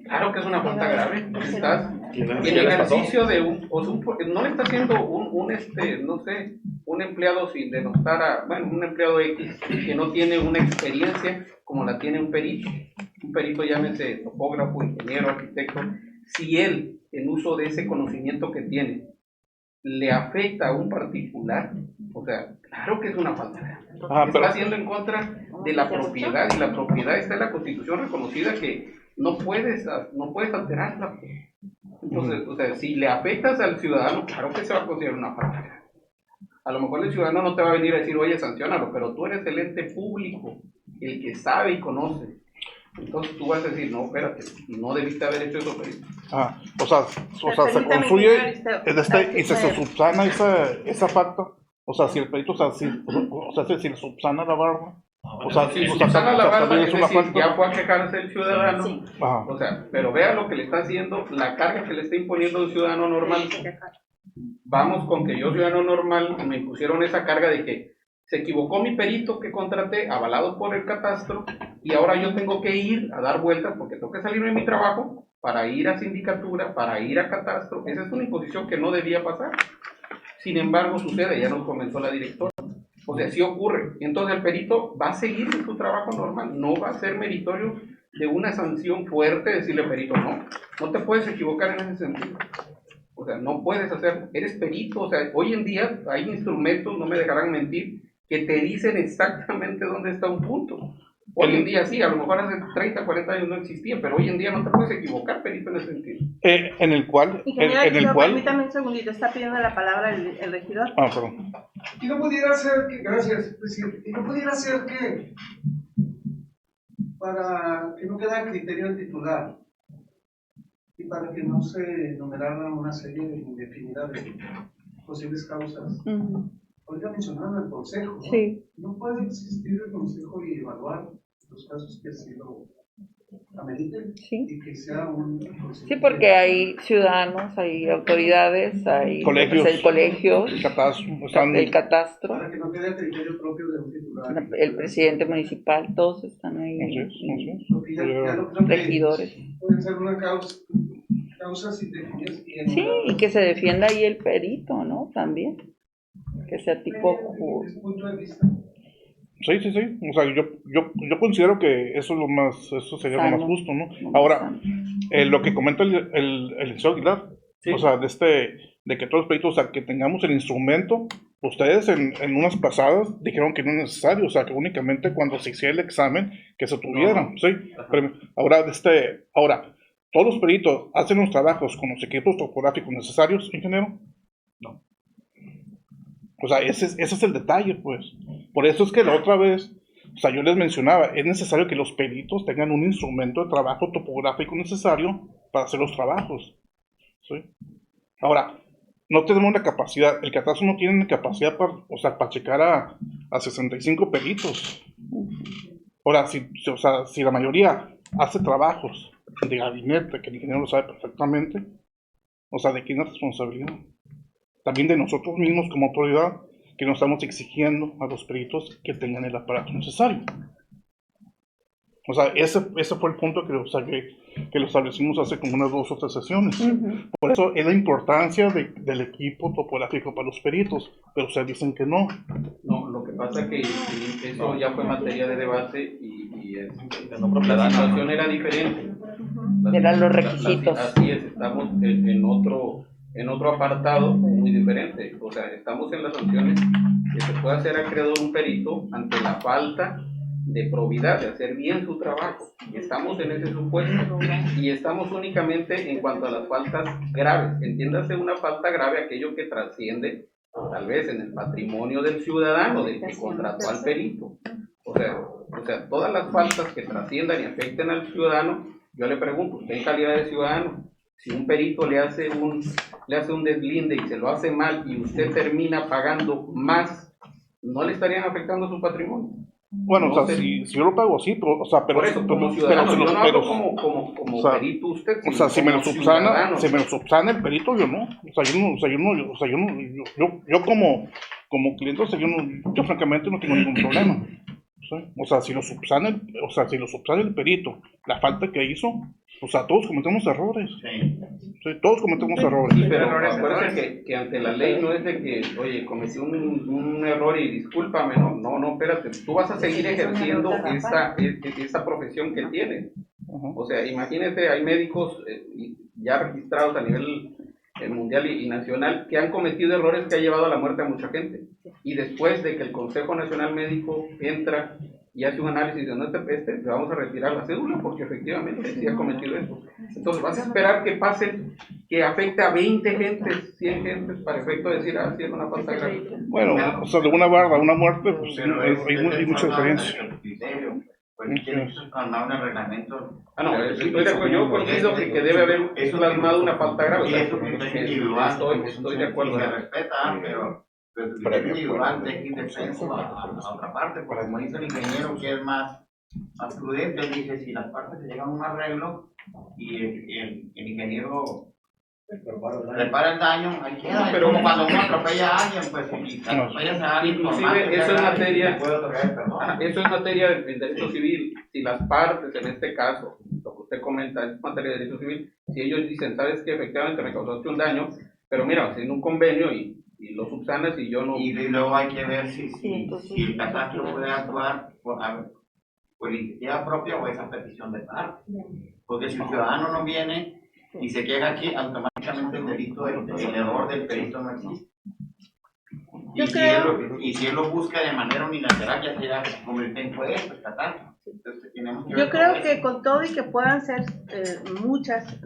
Claro que es una falta grave. Estás en el ejercicio de no le está haciendo un empleado sin denostar un empleado X que no tiene una experiencia como la tiene un perito. Un perito, llámese topógrafo, ingeniero, arquitecto, si él, en uso de ese conocimiento que tiene, le afecta a un particular, o sea, claro que es una falta. Está haciendo en contra de la propiedad, y la propiedad está en la Constitución reconocida que no puedes alterarla. Entonces, o sea, si le afectas al ciudadano, claro que se va a considerar una falta. A lo mejor el ciudadano no te va a venir a decir, oye, sanciónalo, pero tú eres el ente público, el que sabe y conoce. Entonces tú vas a decir, no, espérate, no debiste haber hecho eso, pero...
O sea, se construye y se subsana esa falta. O sea, si el perito, si le subsana la barba.
Si subsana la barba, es decir, ya fue a quejarse el ciudadano. Sí. O sea, pero vea lo que le está haciendo, la carga que le está imponiendo un ciudadano normal. Vamos con que yo, ciudadano normal, me impusieron esa carga de que se equivocó mi perito que contraté, avalado por el catastro, y ahora yo tengo que ir a dar vueltas porque tengo que salirme de mi trabajo para ir a sindicatura, para ir a catastro. Esa es una imposición que no debía pasar. Sin embargo, sucede, ya nos comentó la directora. O sea, sí ocurre. Y entonces el perito va a seguir en su trabajo normal, no va a ser meritorio de una sanción fuerte, decirle perito, no te puedes equivocar en ese sentido. O sea, no puedes hacerlo, eres perito. O sea, hoy en día hay instrumentos, no me dejarán mentir, que te dicen exactamente dónde está un punto. Hoy en día sí, a lo mejor hace 30, 40 años no existía, pero hoy en día no te puedes equivocar, perito, en ese sentido.
En el cual...
Permítame un segundito, está pidiendo la palabra el regidor.
Perdón.
Y no pudiera ser que, gracias, presidente, y no pudiera ser que, para que no quedara criterio al titular, y para que no se enumerara una serie indefinida de posibles causas, podría mencionar al consejo, ¿no?
Sí.
No puede existir el consejo y evaluar los casos que así lo ameriten, y que sea un consejo.
Sí, porque hay ciudadanos, hay autoridades, hay colegios, el catastro,
para que no quede a criterio propio de un titular.
El presidente municipal, todos están ahí, regidores.
Pueden ser una causas indefinidas.
Sí, y que se defienda ahí el perito, ¿no? También. Que sea tipo...
Sí. O sea, yo considero que eso sería lo más justo, ¿no? Ahora, lo que comenta el señor Aguilar, Sí. O sea, de que todos los peritos, o sea, que tengamos el instrumento. Ustedes en unas pasadas dijeron que no es necesario, o sea, que únicamente cuando se hiciera el examen que se tuvieran, ¿sí? Pero ahora, ¿todos los peritos hacen los trabajos con los equipos topográficos necesarios, ingeniero? No. O sea, ese es el detalle, pues. Por eso es que la otra vez, o sea, yo les mencionaba, es necesario que los peritos tengan un instrumento de trabajo topográfico necesario para hacer los trabajos, ¿sí? Ahora, no tenemos la capacidad, el catastro no tiene la capacidad para checar a 65 peritos. Ahora, si la mayoría hace trabajos de gabinete, que el ingeniero lo sabe perfectamente, o sea, ¿de quién es la responsabilidad? También de nosotros mismos como autoridad, que nos estamos exigiendo a los peritos que tengan el aparato necesario. O sea, ese fue el punto que lo establecimos hace como unas 2 o 3 sesiones. Por eso es la importancia del equipo topográfico para los peritos, pero ustedes dicen que no.
No, lo que pasa es que eso ya fue materia de debate y la situación era diferente.
Eran los requisitos.
Así es, estamos en otro apartado muy diferente. O sea, estamos en las sanciones que se puede hacer acreedor un perito ante la falta de probidad, de hacer bien su trabajo. Y estamos en ese supuesto. Y estamos únicamente en cuanto a las faltas graves. Entiéndase una falta grave aquello que trasciende, tal vez, en el patrimonio del ciudadano, del que contrató al perito. O sea, todas las faltas que trasciendan y afecten al ciudadano, yo le pregunto, usted en calidad de ciudadano, si un perito le hace un deslinde y se lo hace mal y usted termina pagando más, ¿no le estarían afectando su patrimonio?
Bueno, no, o sea, si yo lo pago, sí, pero, o sea, pero...
Por eso, como ciudadano, yo no hablo como o sea, perito usted,
o sea, si me lo subsana el perito, yo no. Yo como cliente, o sea, yo francamente no tengo ningún problema. ¿Sí? O sea, si lo subsana el perito, la falta que hizo, o sea, todos cometemos errores. Sí, todos cometemos errores.
Sí, pero acuérdense que ante la ley no es de que, oye, cometí un error y discúlpame, no, espérate, tú vas a seguir ejerciendo esa profesión que tienes. O sea, imagínate, hay médicos ya registrados a nivel mundial y nacional que han cometido errores que han llevado a la muerte a mucha gente. Y después de que el Consejo Nacional Médico entra y hace un análisis de no, le vamos a retirar la cédula porque efectivamente sí ha cometido esto. Entonces vas a esperar que pase, que afecte a 20 gentes, 100 gentes, para efecto de decir, sí es una falta grave.
Bueno, o sea, de una barda a una muerte, pues hay mucha diferencia.
Pues tiene que mandar un reglamento.
No, estoy de acuerdo, yo coincido que debe haber plasmado una falta grave. Estoy de acuerdo.
Se respeta, pero el individual de aquí defensa a otra parte, porque como dice el ingeniero que es más prudente, él dice si las partes se llegan a un arreglo y el ingeniero repara el daño, ahí queda. Pero como cuando uno atropella a alguien, pues si atropellas a alguien,
inclusive eso es materia del derecho civil. Si las partes, en este caso, lo que usted comenta es materia de derecho civil, si ellos dicen, sabes que efectivamente me causaste un daño, pero mira, haciendo un convenio y lo subsanas y yo no.
Y luego hay que ver si el catastro puede actuar por iniciativa propia o esa petición de parte. Porque si el ciudadano no viene y se queda aquí, automáticamente el delito, el error del perito no existe. Y si él lo busca de manera unilateral, ya se convierte en juez, pues catastro.
Yo creo que con todo y que puedan ser muchas,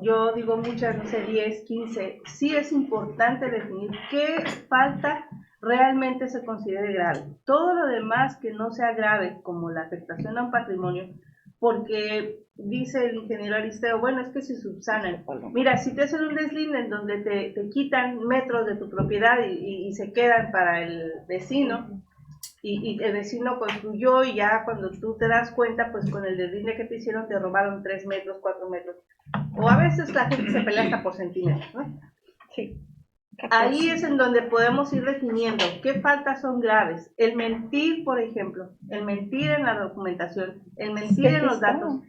yo digo muchas, no sé, 10, 15, sí es importante definir qué falta realmente se considere grave. Todo lo demás que no sea grave, como la afectación a un patrimonio, porque dice el ingeniero Aristeo, bueno, es que se subsanan. Mira, si te hacen un deslinde en donde te quitan metros de tu propiedad y se quedan para el vecino, y el vecino construyó y ya cuando tú te das cuenta, pues con el deslinde que te hicieron te robaron 3 metros, 4 metros. O a veces la gente se pelea hasta por centímetros, ¿no? Sí. Ahí es en donde podemos ir definiendo qué faltas son graves. El mentir, por ejemplo, el mentir en la documentación, el mentir en los datos,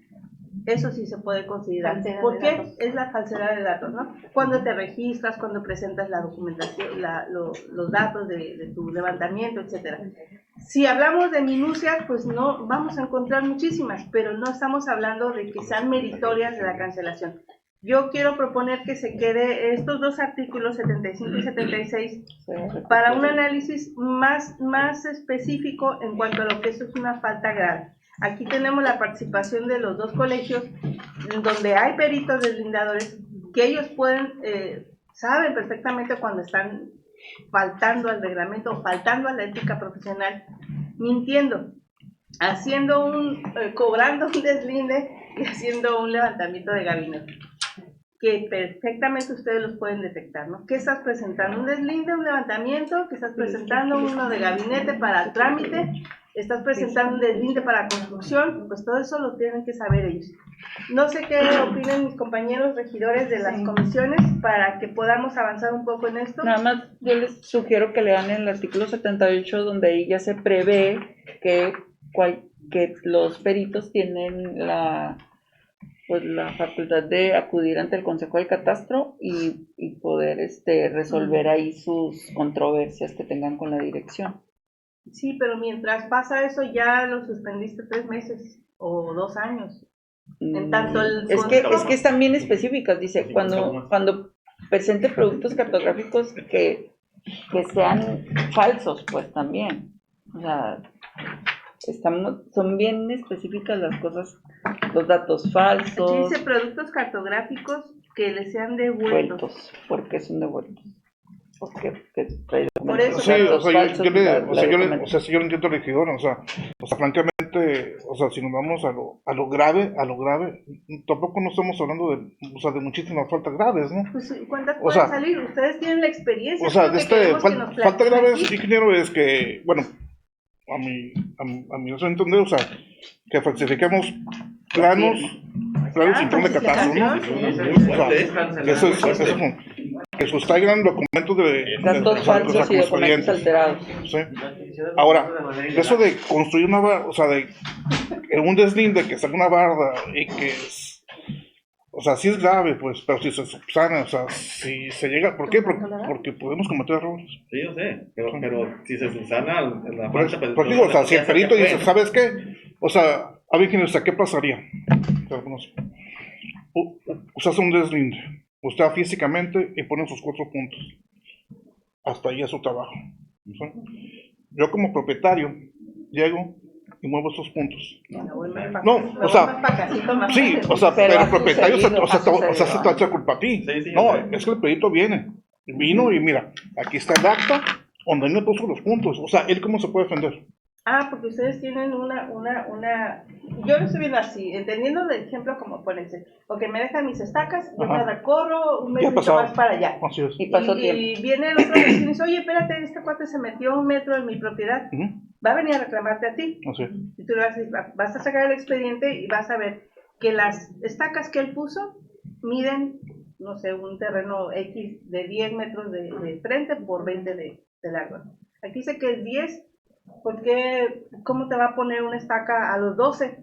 eso sí se puede considerar. ¿Por qué? Es la falsedad de datos, ¿no? Cuando te registras, cuando presentas la documentación, los datos de tu levantamiento, etcétera. Si hablamos de minucias, pues no vamos a encontrar muchísimas, pero no estamos hablando de que sean meritorias de la cancelación. Yo quiero proponer que se quede estos dos artículos 75 y 76 para un análisis más específico en cuanto a lo que eso es una falta grave. Aquí tenemos la participación de los dos colegios, donde hay peritos deslindadores que ellos saben perfectamente cuando están faltando al reglamento o faltando a la ética profesional, mintiendo, cobrando un deslinde y haciendo un levantamiento de gabinete, que perfectamente ustedes los pueden detectar, ¿no? ¿Qué estás presentando? ¿Un deslinde, un levantamiento? ¿Que estás presentando uno de gabinete para trámite? ¿Estás presentando un deslinde para construcción? Pues todo eso lo tienen que saber ellos. No sé qué opinen mis compañeros regidores de las comisiones para que podamos avanzar un poco en esto.
Nada más yo les sugiero que lean el artículo 78, donde ahí ya se prevé que los peritos tienen la facultad de acudir ante el Consejo del Catastro y poder resolver ahí sus controversias que tengan con la dirección.
Sí, pero mientras pasa eso ya lo suspendiste 3 meses o 2 años. En tanto
Es que están bien específicas, dice, cuando presente productos cartográficos que sean falsos, pues también. O sea, son bien específicas las cosas, los datos falsos.
Aquí dice productos cartográficos que les sean devueltos.
¿Por qué son devueltos? Porque
por eso.
Sí, o sea, yo lo entiendo, regidor, o sea, francamente, o sea, si nos vamos a lo grave, tampoco no estamos hablando de muchísimas faltas graves, ¿no?
Pues, ¿cuántas pueden salir? Ustedes tienen la experiencia.
O sea, falta grave, ingeniero, es que, bueno, a mi entender, o sea, que falsifiquemos planos y plan de catastro, ¿no? Eso es que sustraigan documentos de
datos falsos y documentos alterados.
¿Sí? Ahora, eso de construir un deslinde que salga una barda y que o sea, sí es grave, pues, pero si se subsana, o sea, si se llega, ¿por qué? Porque podemos cometer errores.
Sí, yo sé, pero si se subsana la
falta, pues digo, o sea, si el perito dice, ¿sabes qué? O sea, a ver, ¿qué pasaría? Usted hace un deslinde, usted físicamente y pone sus 4 puntos. Hasta ahí es su trabajo. ¿Sí? Yo como propietario llego y muevo esos puntos. No, o sea, sí, o sea, pero el propietario se te va a echar culpa a ti. No, es que el perito vino y mira, aquí está el acta donde él me puso los puntos. O sea, ¿él cómo se puede defender?
Porque ustedes tienen yo lo estoy viendo así, entendiendo el ejemplo como pónense, porque me dejan mis estacas, yo me recorro un metro más para allá. Y viene el otro vecino y dice, oye, espérate, este cuate se metió 1 metro en mi propiedad, va a venir a reclamarte a ti. Y tú vas a sacar el expediente y vas a ver que las estacas que él puso miden, no sé, un terreno X de 10 metros de frente por 20 de largo. Aquí dice que es 10. ¿Por qué? ¿Cómo te va a poner una estaca a los 12?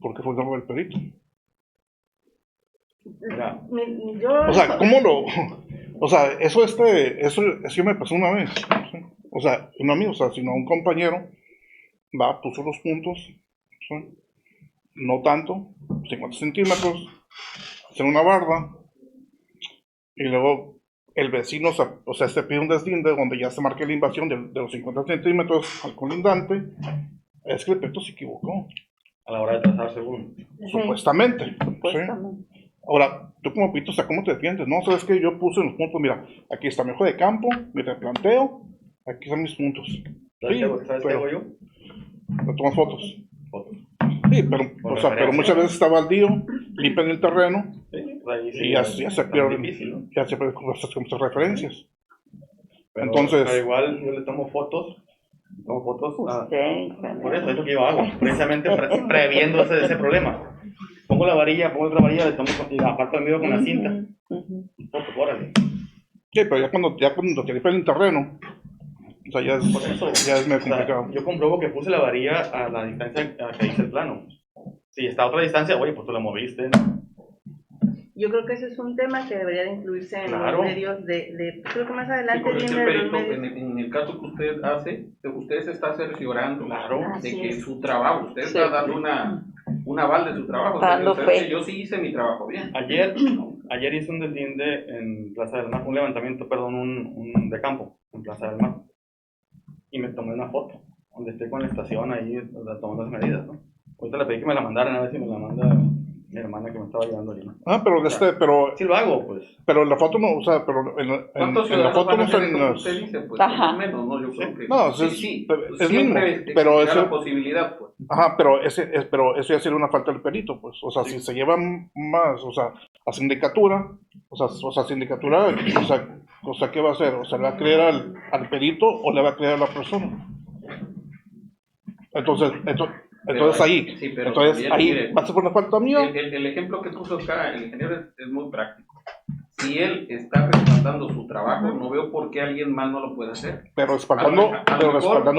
Porque fue el perito.
O
sea, ¿cómo lo...? O sea, eso me pasó una vez. ¿Sí? O sea, no a mí, sino a un compañero, puso los puntos, ¿sí? No tanto, 50 centímetros, hacer una barda, y luego el vecino, se pide un deslinde donde ya se marque la invasión de los 50 centímetros al colindante. Es que el perito se equivocó.
A la hora de trazar según.
Supuestamente. ¿Sí? Ahora, tú como perito, ¿cómo te defiendes? No, sabes que yo puse en los puntos, mira, aquí está mi hoja de campo, mi replanteo, aquí están mis puntos.
¿Sabes qué hago yo?
Le tomas fotos. Sí, pero muchas veces está baldío, limpian el terreno y ya se pierden, ya se pierden muchas referencias. Entonces,
pero igual yo le tomo fotos. Por eso es lo que yo hago, precisamente previendo ese problema. Pongo la varilla, pongo otra varilla, le tomo y aparto el medio con la cinta. Órale.
Sí, pero ya cuando te limpian el terreno, o sea, ya es medio complicado.
Yo compruebo que puse la varilla a la distancia a que dice el plano. Si está a otra distancia, oye, pues tú la moviste, ¿no?
Yo creo que ese es un tema que debería de incluirse en los medios creo que más adelante viene
de los medios. En el caso que usted hace, usted se está cerciorando de que su trabajo, usted está dando un aval de su trabajo.
Dando
O sea,
fe.
yo sí hice mi trabajo bien.
Ayer hice un deslinde en Plaza del Mar, un levantamiento, perdón, un de campo en Plaza del Mar. Y me tomé una foto, donde estoy con la estación ahí, tomando las medidas, ¿no? Ahorita le pedí que me la mandaran, a ver si me la manda mi hermana que me estaba ayudando ahí, ¿no?
Pero
sí lo hago, pues.
Pero la foto no, o sea, pero en la foto no salen las...
Usted dice, pues,
Ajá.
menos, ¿no? Yo creo que
No,
sí,
es mínimo,
siempre
pero
existirá
eso...
la posibilidad, pues.
Ajá, pero eso ya sería una falta del perito, pues. O sea, si se llevan más, o sea, a sindicatura, sindicatura, o sea, ¿qué va a hacer? O sea, ¿le va a creer al perito o le va a creer a la persona? Entonces ahí,
Sí, pero
entonces
también,
ahí
mire,
va a ser una falta mía.
el ejemplo que puso acá el ingeniero es muy práctico. Si él está respaldando su trabajo, no veo por qué alguien más no lo puede hacer.
Pero respaldando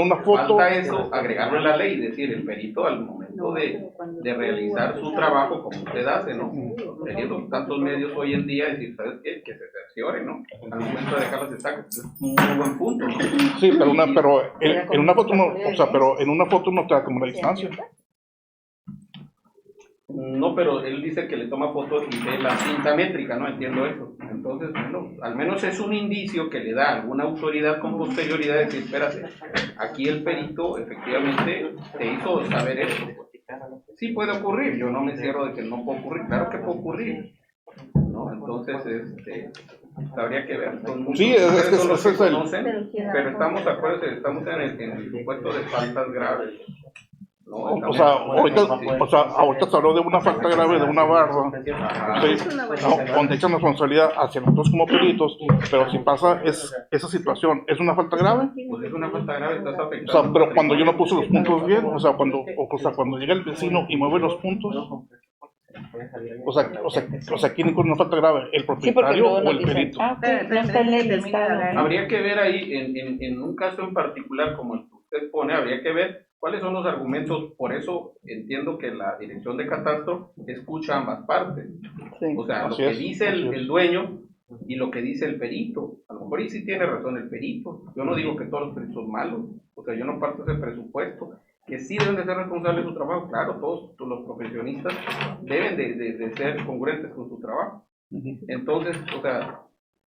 una foto.
Falta eso, agregarlo en la ley, decir, el perito al momento de realizar su trabajo como usted hace, ¿no? Teniendo tantos medios hoy en día, decir, ¿sabes qué? Que se cerciore, ¿no? Al momento de dejar las estacas, es un muy buen punto, ¿no?
Sí, pero en una foto no, o sea, pero en una foto no te da como la distancia.
No, pero él dice que le toma fotos y ve la cinta métrica, ¿no? Entiendo eso. Entonces, bueno, al menos es un indicio que le da alguna autoridad con posterioridad de decir, espérate, aquí el perito efectivamente te hizo saber eso. Sí puede ocurrir, yo no me cierro de que no puede ocurrir, claro que puede ocurrir, ¿no? Entonces, habría que ver.
Sí, es el...
conocen, pero estamos de acuerdo, estamos en el supuesto de faltas graves. No,
o sea, ahorita se habló de una falta grave de una barra, donde echan responsabilidad hacia nosotros como peritos, pero si pasa esa situación, ¿es una falta grave?
Pues es una falta grave, estás afectando.
O sea, pero cuando yo no puse los puntos bien, o sea, cuando llega el vecino y mueve los puntos, o sea, ¿quién con una falta grave? ¿El propietario o el perito?
Habría que ver ahí, en un caso en particular como el que usted pone, habría que ver cuáles son los argumentos. Por eso entiendo que la dirección de catastro escucha ambas partes. Sí, o sea, lo que dice el dueño y lo que dice el perito. A lo mejor y sí tiene razón el perito. Yo no digo que todos los peritos son malos. O sea, yo no parto de ese presupuesto. Que sí deben de ser responsables de su trabajo. Claro, todos los profesionistas deben de ser congruentes con su trabajo. Entonces, o sea,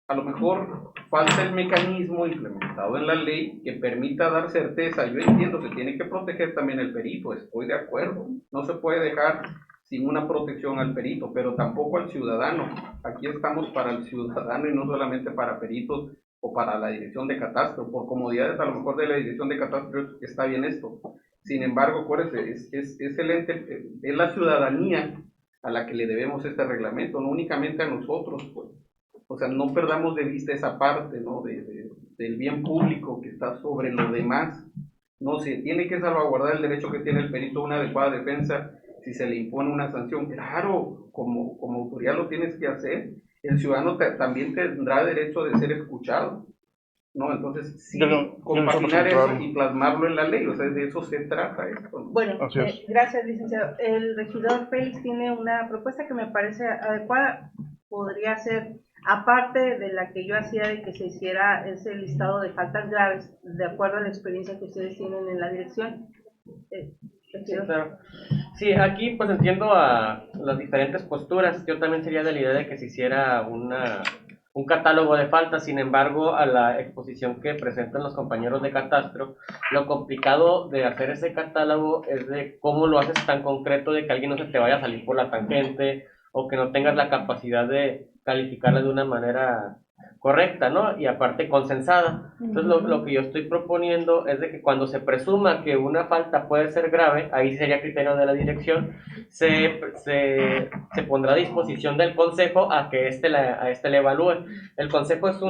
a lo mejor falta el mecanismo implementado en la ley que permita dar certeza. Yo entiendo que tiene que proteger también el perito, estoy de acuerdo. No se puede dejar sin una protección al perito, pero tampoco al ciudadano. Aquí estamos para el ciudadano y no solamente para peritos o para la dirección de catastro. Por comodidades a lo mejor de la dirección de catastro está bien esto. Sin embargo, acuérdense, es el ente, es la ciudadanía a la que le debemos este reglamento, no únicamente a nosotros, pues. O sea, no perdamos de vista esa parte, ¿no? Del bien público que está sobre lo demás. No se tiene que salvaguardar el derecho que tiene el perito a una adecuada defensa si se le impone una sanción. Claro, como autoridad lo tienes que hacer. El ciudadano también tendrá derecho de ser escuchado, ¿no? Entonces, sí, compaginar eso y plasmarlo en la ley. O sea, de eso se trata esto, ¿no?
Bueno, gracias, licenciado. El regidor Félix tiene una propuesta que me parece adecuada. Podría ser, aparte de la que yo hacía de que se hiciera ese listado de faltas graves, de acuerdo a la experiencia que ustedes tienen en la dirección.
Sí, claro. Sí, aquí pues entiendo a las diferentes posturas. Yo también sería de la idea de que se hiciera un catálogo de faltas. Sin embargo, a la exposición que presentan los compañeros de catastro, lo complicado de hacer ese catálogo es de cómo lo haces tan concreto de que alguien no se te vaya a salir por la tangente, o que no tengas la capacidad de calificarla de una manera correcta, ¿no? Y aparte consensada. Entonces lo que yo estoy proponiendo es de que cuando se presuma que una falta puede ser grave, ahí sería criterio de la dirección, se pondrá a disposición del consejo a que a este le evalúe. El consejo es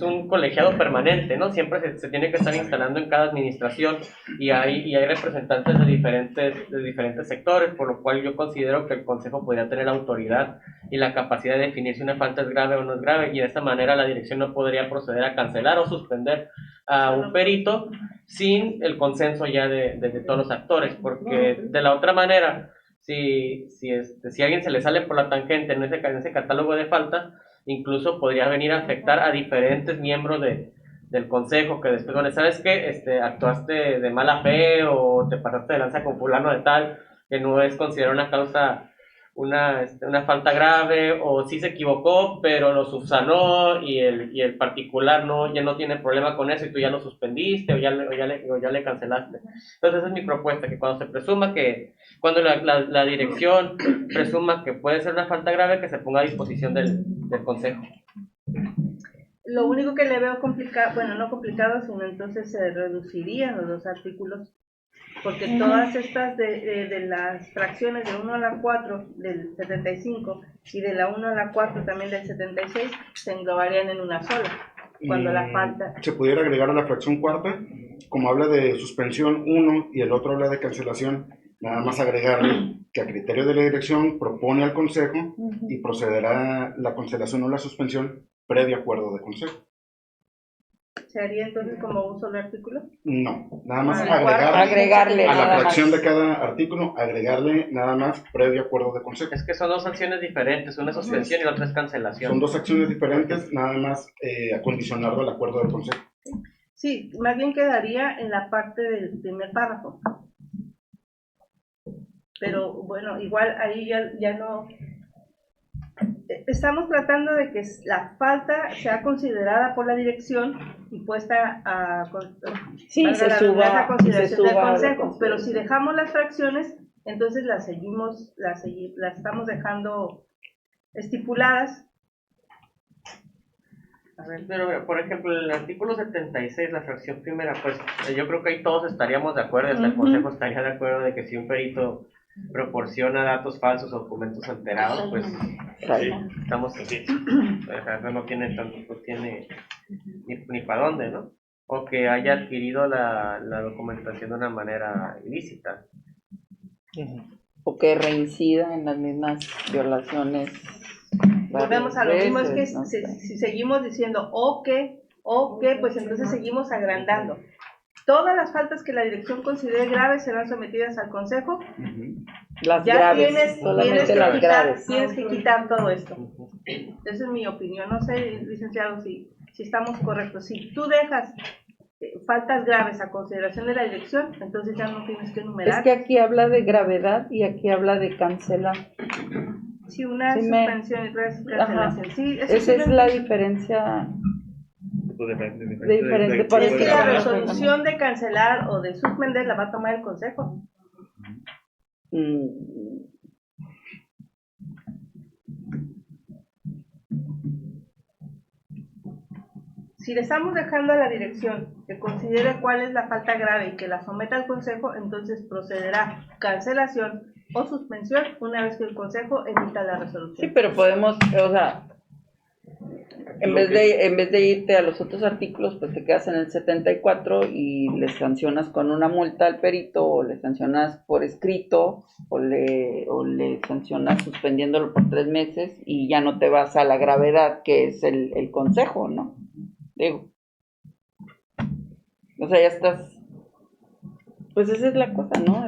un colegiado permanente, ¿no? Siempre se tiene que estar instalando en cada administración y hay representantes de diferentes sectores, por lo cual yo considero que el consejo podría tener la autoridad y la capacidad de definir si una falta es grave o no es grave, y de esta manera la dirección no podría proceder a cancelar o suspender a un perito sin el consenso ya de todos los actores, porque de la otra manera, si a alguien se le sale por la tangente en ese catálogo de faltas, incluso podría venir a afectar a diferentes miembros de del consejo, que después, bueno, ¿sabes qué? Actuaste de mala fe o te pasaste de lanza con fulano de tal, que no es considerada una causa, una falta grave, o sí se equivocó, pero lo subsanó y el particular ya no tiene problema con eso y tú ya lo suspendiste o ya le cancelaste. Entonces esa es mi propuesta, que cuando se presuma cuando la dirección presuma que puede ser una falta grave, que se ponga a disposición del consejo.
Lo único que le veo complicado, bueno, no complicado, sino entonces se reducirían los dos artículos, porque todas estas de las fracciones de 1 a la 4 del 75 y de la 1 a la 4 también del 76 se englobarían en una sola, cuando la falta...
Se pudiera agregar a la fracción cuarta, como habla de suspensión uno y el otro habla de cancelación, nada más agregarle que a criterio de la dirección propone al consejo y procederá la cancelación o la suspensión previo acuerdo de consejo.
¿Se haría entonces como un solo artículo?
No, nada más
agregarle
a la
nada
fracción
más
de cada artículo, agregarle nada más previo acuerdo de consejo.
Es que son dos acciones diferentes, una es suspensión y la otra es cancelación.
Son dos acciones diferentes, nada más acondicionado al acuerdo del consejo.
Sí, más bien quedaría en la parte del primer párrafo. Pero bueno, igual ahí ya no... Estamos tratando de que la falta sea considerada por la dirección y puesta a consideración del consejo, pero si dejamos las fracciones, entonces las estamos dejando estipuladas.
A ver, pero por ejemplo, en el artículo 76, la fracción primera, pues yo creo que ahí todos estaríamos de acuerdo, hasta el consejo estaría de acuerdo de que si un perito proporciona datos falsos o documentos alterados, pues sí, estamos así. No tiene tanto, pues tiene ni para dónde, ¿no? O que haya adquirido la documentación de una manera ilícita.
O que reincida en las mismas violaciones.
Volvemos a lo mismo, es que si seguimos diciendo o que, pues entonces seguimos agrandando. Todas las faltas que la dirección considere graves serán sometidas al consejo.
Las
ya
graves, solamente las graves.
Tienes que quitar todo esto. Esa es mi opinión. No sé, licenciado, si estamos correctos. Si tú dejas faltas graves a consideración de la dirección, entonces ya no tienes que enumerar.
Es que aquí habla de gravedad y aquí habla de cancelar.
Sí, una suspensión y otra cancelación. Sí,
esa es la diferencia. Diferente por
es que la resolución de cancelar o de suspender la va a tomar el consejo. Si le estamos dejando a la dirección que considere cuál es la falta grave y que la someta al consejo, entonces procederá cancelación o suspensión una vez que el consejo emita la resolución.
Sí, pero podemos, o sea, en vez de irte a los otros artículos, pues te quedas en el 74 y le sancionas con una multa al perito, o le sancionas por escrito, o le sancionas suspendiéndolo por 3 meses y ya no te vas a la gravedad que es el consejo, ¿no? Digo. O sea, ya estás... Pues esa es la cosa, ¿no?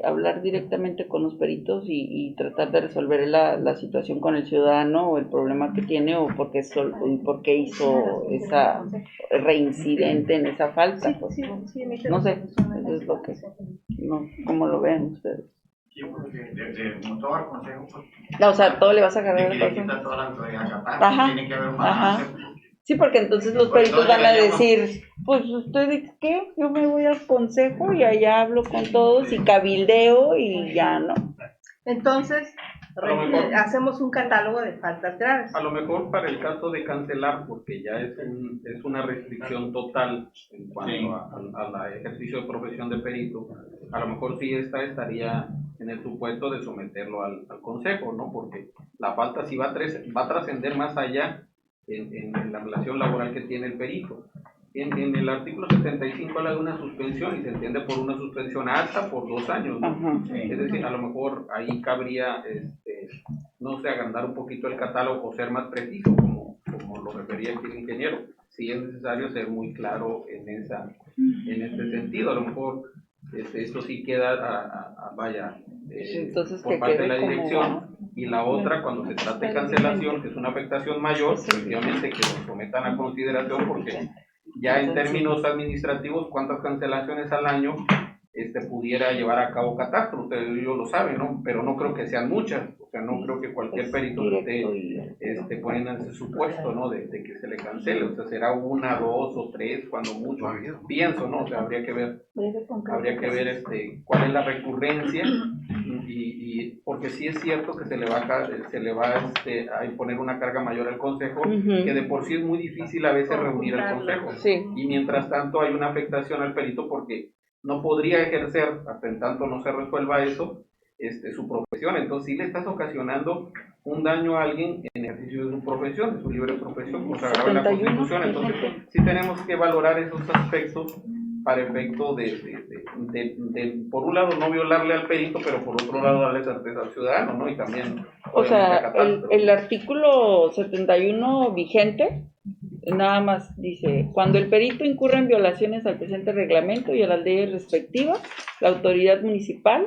Hablar directamente con los peritos y tratar de resolver la situación con el ciudadano o el problema que tiene o por qué hizo esa reincidente en esa falta. Pues, no sé, eso es lo que... No, ¿cómo lo ven ustedes?
Sí, porque de todo al consejo, pues...
O sea, todo le vas a agarrar al consejo.
Toda la autoridad capaz, tiene que haber un balance.
Sí, porque entonces los peritos van a decir, pues usted qué, yo me voy al consejo y allá hablo con todos y cabildeo y ya, ¿no?
Entonces, hacemos un catálogo de faltas graves.
A lo mejor para el caso de cancelar, porque ya es una restricción total en cuanto al ejercicio de profesión de perito, a lo mejor sí estaría en el supuesto de someterlo al consejo, ¿no? Porque la falta sí va a trascender más allá en la relación laboral que tiene el perito. En el artículo 75 habla de una suspensión y se entiende por una suspensión hasta por 2 años, ¿no? Es decir, a lo mejor ahí cabría, no sé, agrandar un poquito el catálogo o ser más preciso, como lo refería aquí el ingeniero. Sí es necesario ser muy claro en este sentido. A lo mejor esto sí queda
entonces,
por parte de la dirección. Y la otra, cuando se trata de cancelación, que es una afectación mayor, efectivamente que lo sometan a consideración porque ya en términos administrativos, cuántas cancelaciones al año pudiera llevar a cabo catastro. Ustedes lo saben, ¿no? Pero no creo que sean muchas. O sea, no creo que cualquier perito esté poniendo ese supuesto, ¿no? De que se le cancele. O sea, será 1, 2 o 3, cuando mucho. Pienso, ¿no? O sea, habría que ver cuál es la recurrencia y porque sí es cierto que se le va a imponer una carga mayor al consejo, que de por sí es muy difícil a veces reunir el consejo. Y mientras tanto hay una afectación al perito porque no podría ejercer, hasta en tanto no se resuelva eso, su profesión. Entonces sí le estás ocasionando un daño a alguien en ejercicio de su profesión, de su libre profesión, consagrado en la Constitución. Entonces sí tenemos que valorar esos aspectos para efecto de por un lado no violarle al perito, pero por otro lado darle certeza al ciudadano, ¿no? Y también
o sea, el artículo 71 vigente nada más dice: cuando el perito incurra en violaciones al presente reglamento y a las leyes respectivas, la autoridad municipal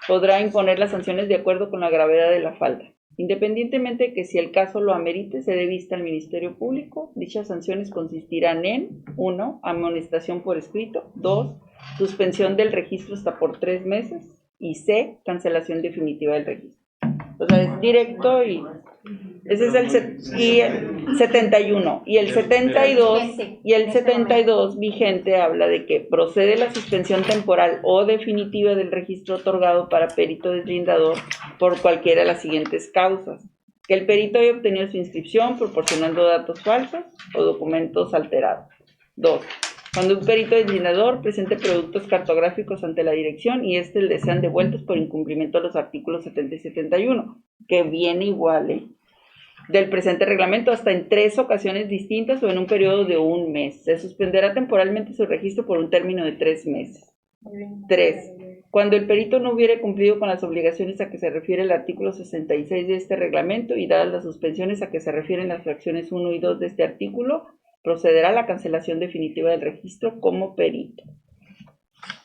podrá imponer las sanciones de acuerdo con la gravedad de la falta. Independientemente de que si el caso lo amerite, se dé vista al Ministerio Público. Dichas sanciones consistirán en 1. Amonestación por escrito, 2. Suspensión del registro hasta por 3 meses y C. Cancelación definitiva del registro. O sea, es directo y ese es el 71 y el 72 vigente habla de que procede la suspensión temporal o definitiva del registro otorgado para perito deslindador por cualquiera de las siguientes causas: que el perito haya obtenido su inscripción proporcionando datos falsos o documentos alterados. 2. Cuando un perito deslindador presente productos cartográficos ante la dirección y les sean devueltos por incumplimiento de los artículos 70 y 71, que viene igual, del presente reglamento hasta en 3 ocasiones distintas o en un periodo de 1 mes. Se suspenderá temporalmente su registro por un término de 3 meses. 3. Cuando el perito no hubiere cumplido con las obligaciones a que se refiere el artículo 66 de este reglamento y dadas las suspensiones a que se refieren las fracciones 1 y 2 de este artículo, procederá a la cancelación definitiva del registro como perito.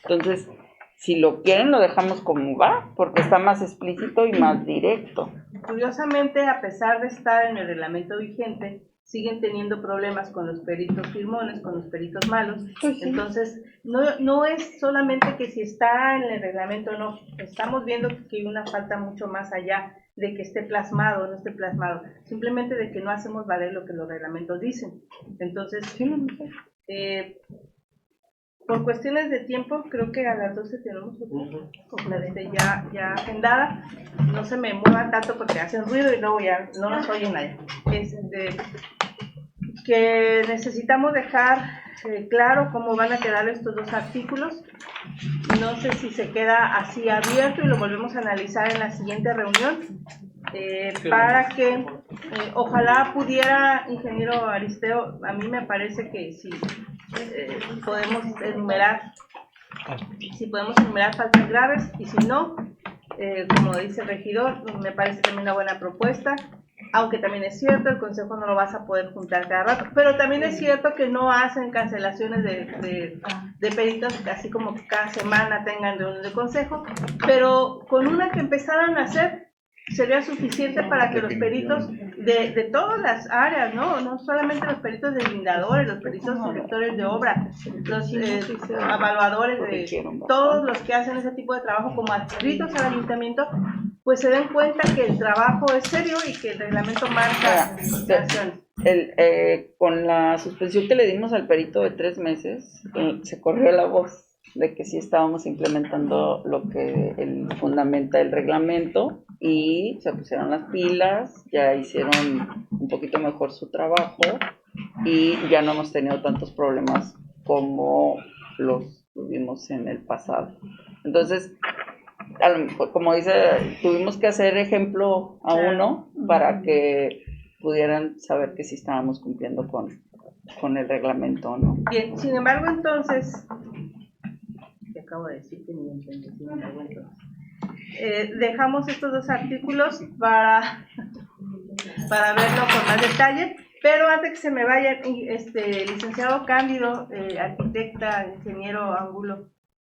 Entonces, si lo quieren, lo dejamos como va, porque está más explícito y más directo.
Curiosamente, a pesar de estar en el reglamento vigente, siguen teniendo problemas con los peritos firmones, con los peritos malos. Entonces, no es solamente que si está en el reglamento o no, estamos viendo que hay una falta mucho más allá de que esté plasmado o no esté plasmado, simplemente de que no hacemos valer lo que los reglamentos dicen. Entonces, por cuestiones de tiempo, creo que a las 12 tenemos ya agendada. No se me muevan tanto porque hacen ruido y luego ya no nos oyen nadie. Que necesitamos dejar claro cómo van a quedar estos 2 artículos. No sé si se queda así abierto y lo volvemos a analizar en la siguiente reunión, para que ojalá pudiera, ingeniero Aristeo, a mí me parece que si podemos enumerar faltas graves, y si no, como dice el regidor, me parece también una buena propuesta. Aunque también es cierto, el consejo no lo vas a poder juntar cada rato, pero también es cierto que no hacen cancelaciones de peritos, así como que cada semana tengan reuniones de consejo, pero con una que empezaran a hacer sería suficiente para que los peritos de todas las áreas, no solamente los peritos deslindadores, los peritos directores de obra, los evaluadores, todos los que hacen ese tipo de trabajo como adscritos al ayuntamiento, pues se den cuenta que el trabajo es serio y que el reglamento marca acciones.
Con la suspensión que le dimos al perito de 3 meses, se corrió la voz de que sí estábamos implementando lo que fundamenta el reglamento y se pusieron las pilas, ya hicieron un poquito mejor su trabajo y ya no hemos tenido tantos problemas como los tuvimos en el pasado. Entonces, como dice, tuvimos que hacer ejemplo a uno para que pudieran saber que sí estábamos cumpliendo con el reglamento, ¿no?
Bien, sin embargo, entonces, te acabo de decir que ni entendí, sin embargo, entonces, dejamos estos 2 artículos para verlo con más detalle, pero antes que se me vaya, licenciado Cándido, arquitecta, ingeniero Angulo,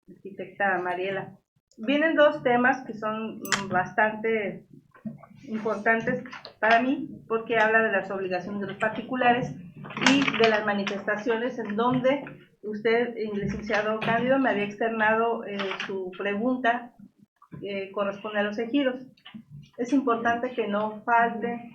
arquitecta Mariela, vienen 2 temas que son bastante importantes para mí, porque habla de las obligaciones de los particulares y de las manifestaciones en donde usted, el licenciado Cándido, me había externado su pregunta corresponde a los ejidos. Es importante que no falte,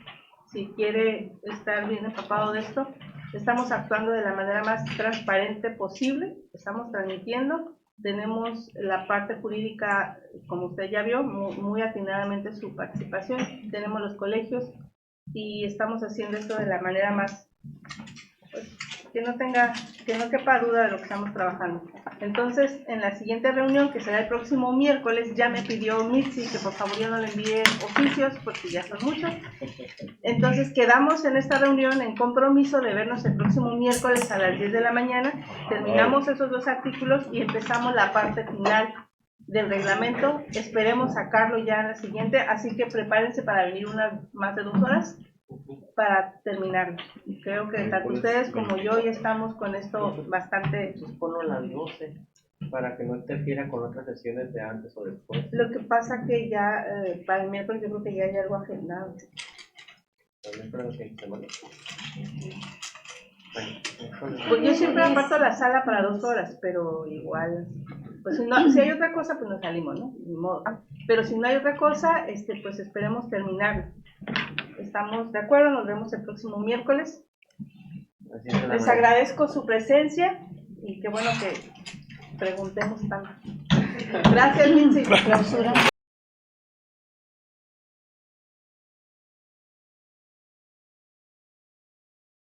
si quiere estar bien empapado de esto, estamos actuando de la manera más transparente posible, estamos transmitiendo, tenemos la parte jurídica, como usted ya vio, muy atinadamente su participación, tenemos los colegios y estamos haciendo esto de la manera más, pues, que no quepa duda de lo que estamos trabajando. Entonces, en la siguiente reunión, que será el próximo miércoles, ya me pidió Mitzi que por favor yo no le envíe oficios, porque ya son muchos. Entonces, quedamos en esta reunión en compromiso de vernos el próximo miércoles a las 10 de la mañana, terminamos esos 2 artículos y empezamos la parte final del reglamento. Esperemos sacarlo ya en la siguiente, así que prepárense para venir más de 2 horas para terminarlo. Creo que tanto ustedes como yo ya estamos con esto bastante.
Ponlo a las 12 para que no interfiera con otras sesiones de antes o después.
Lo que pasa que ya para el miércoles yo creo que ya hay algo agendado. Pues yo siempre aparto la sala para 2 horas, pero igual, pues si hay otra cosa, pues nos salimos, ¿no? Ni modo. Pero si no hay otra cosa, pues esperemos terminarlo. Estamos de acuerdo, nos vemos el próximo miércoles. Les agradezco su presencia y qué bueno que preguntemos tanto. Gracias, Mitzi.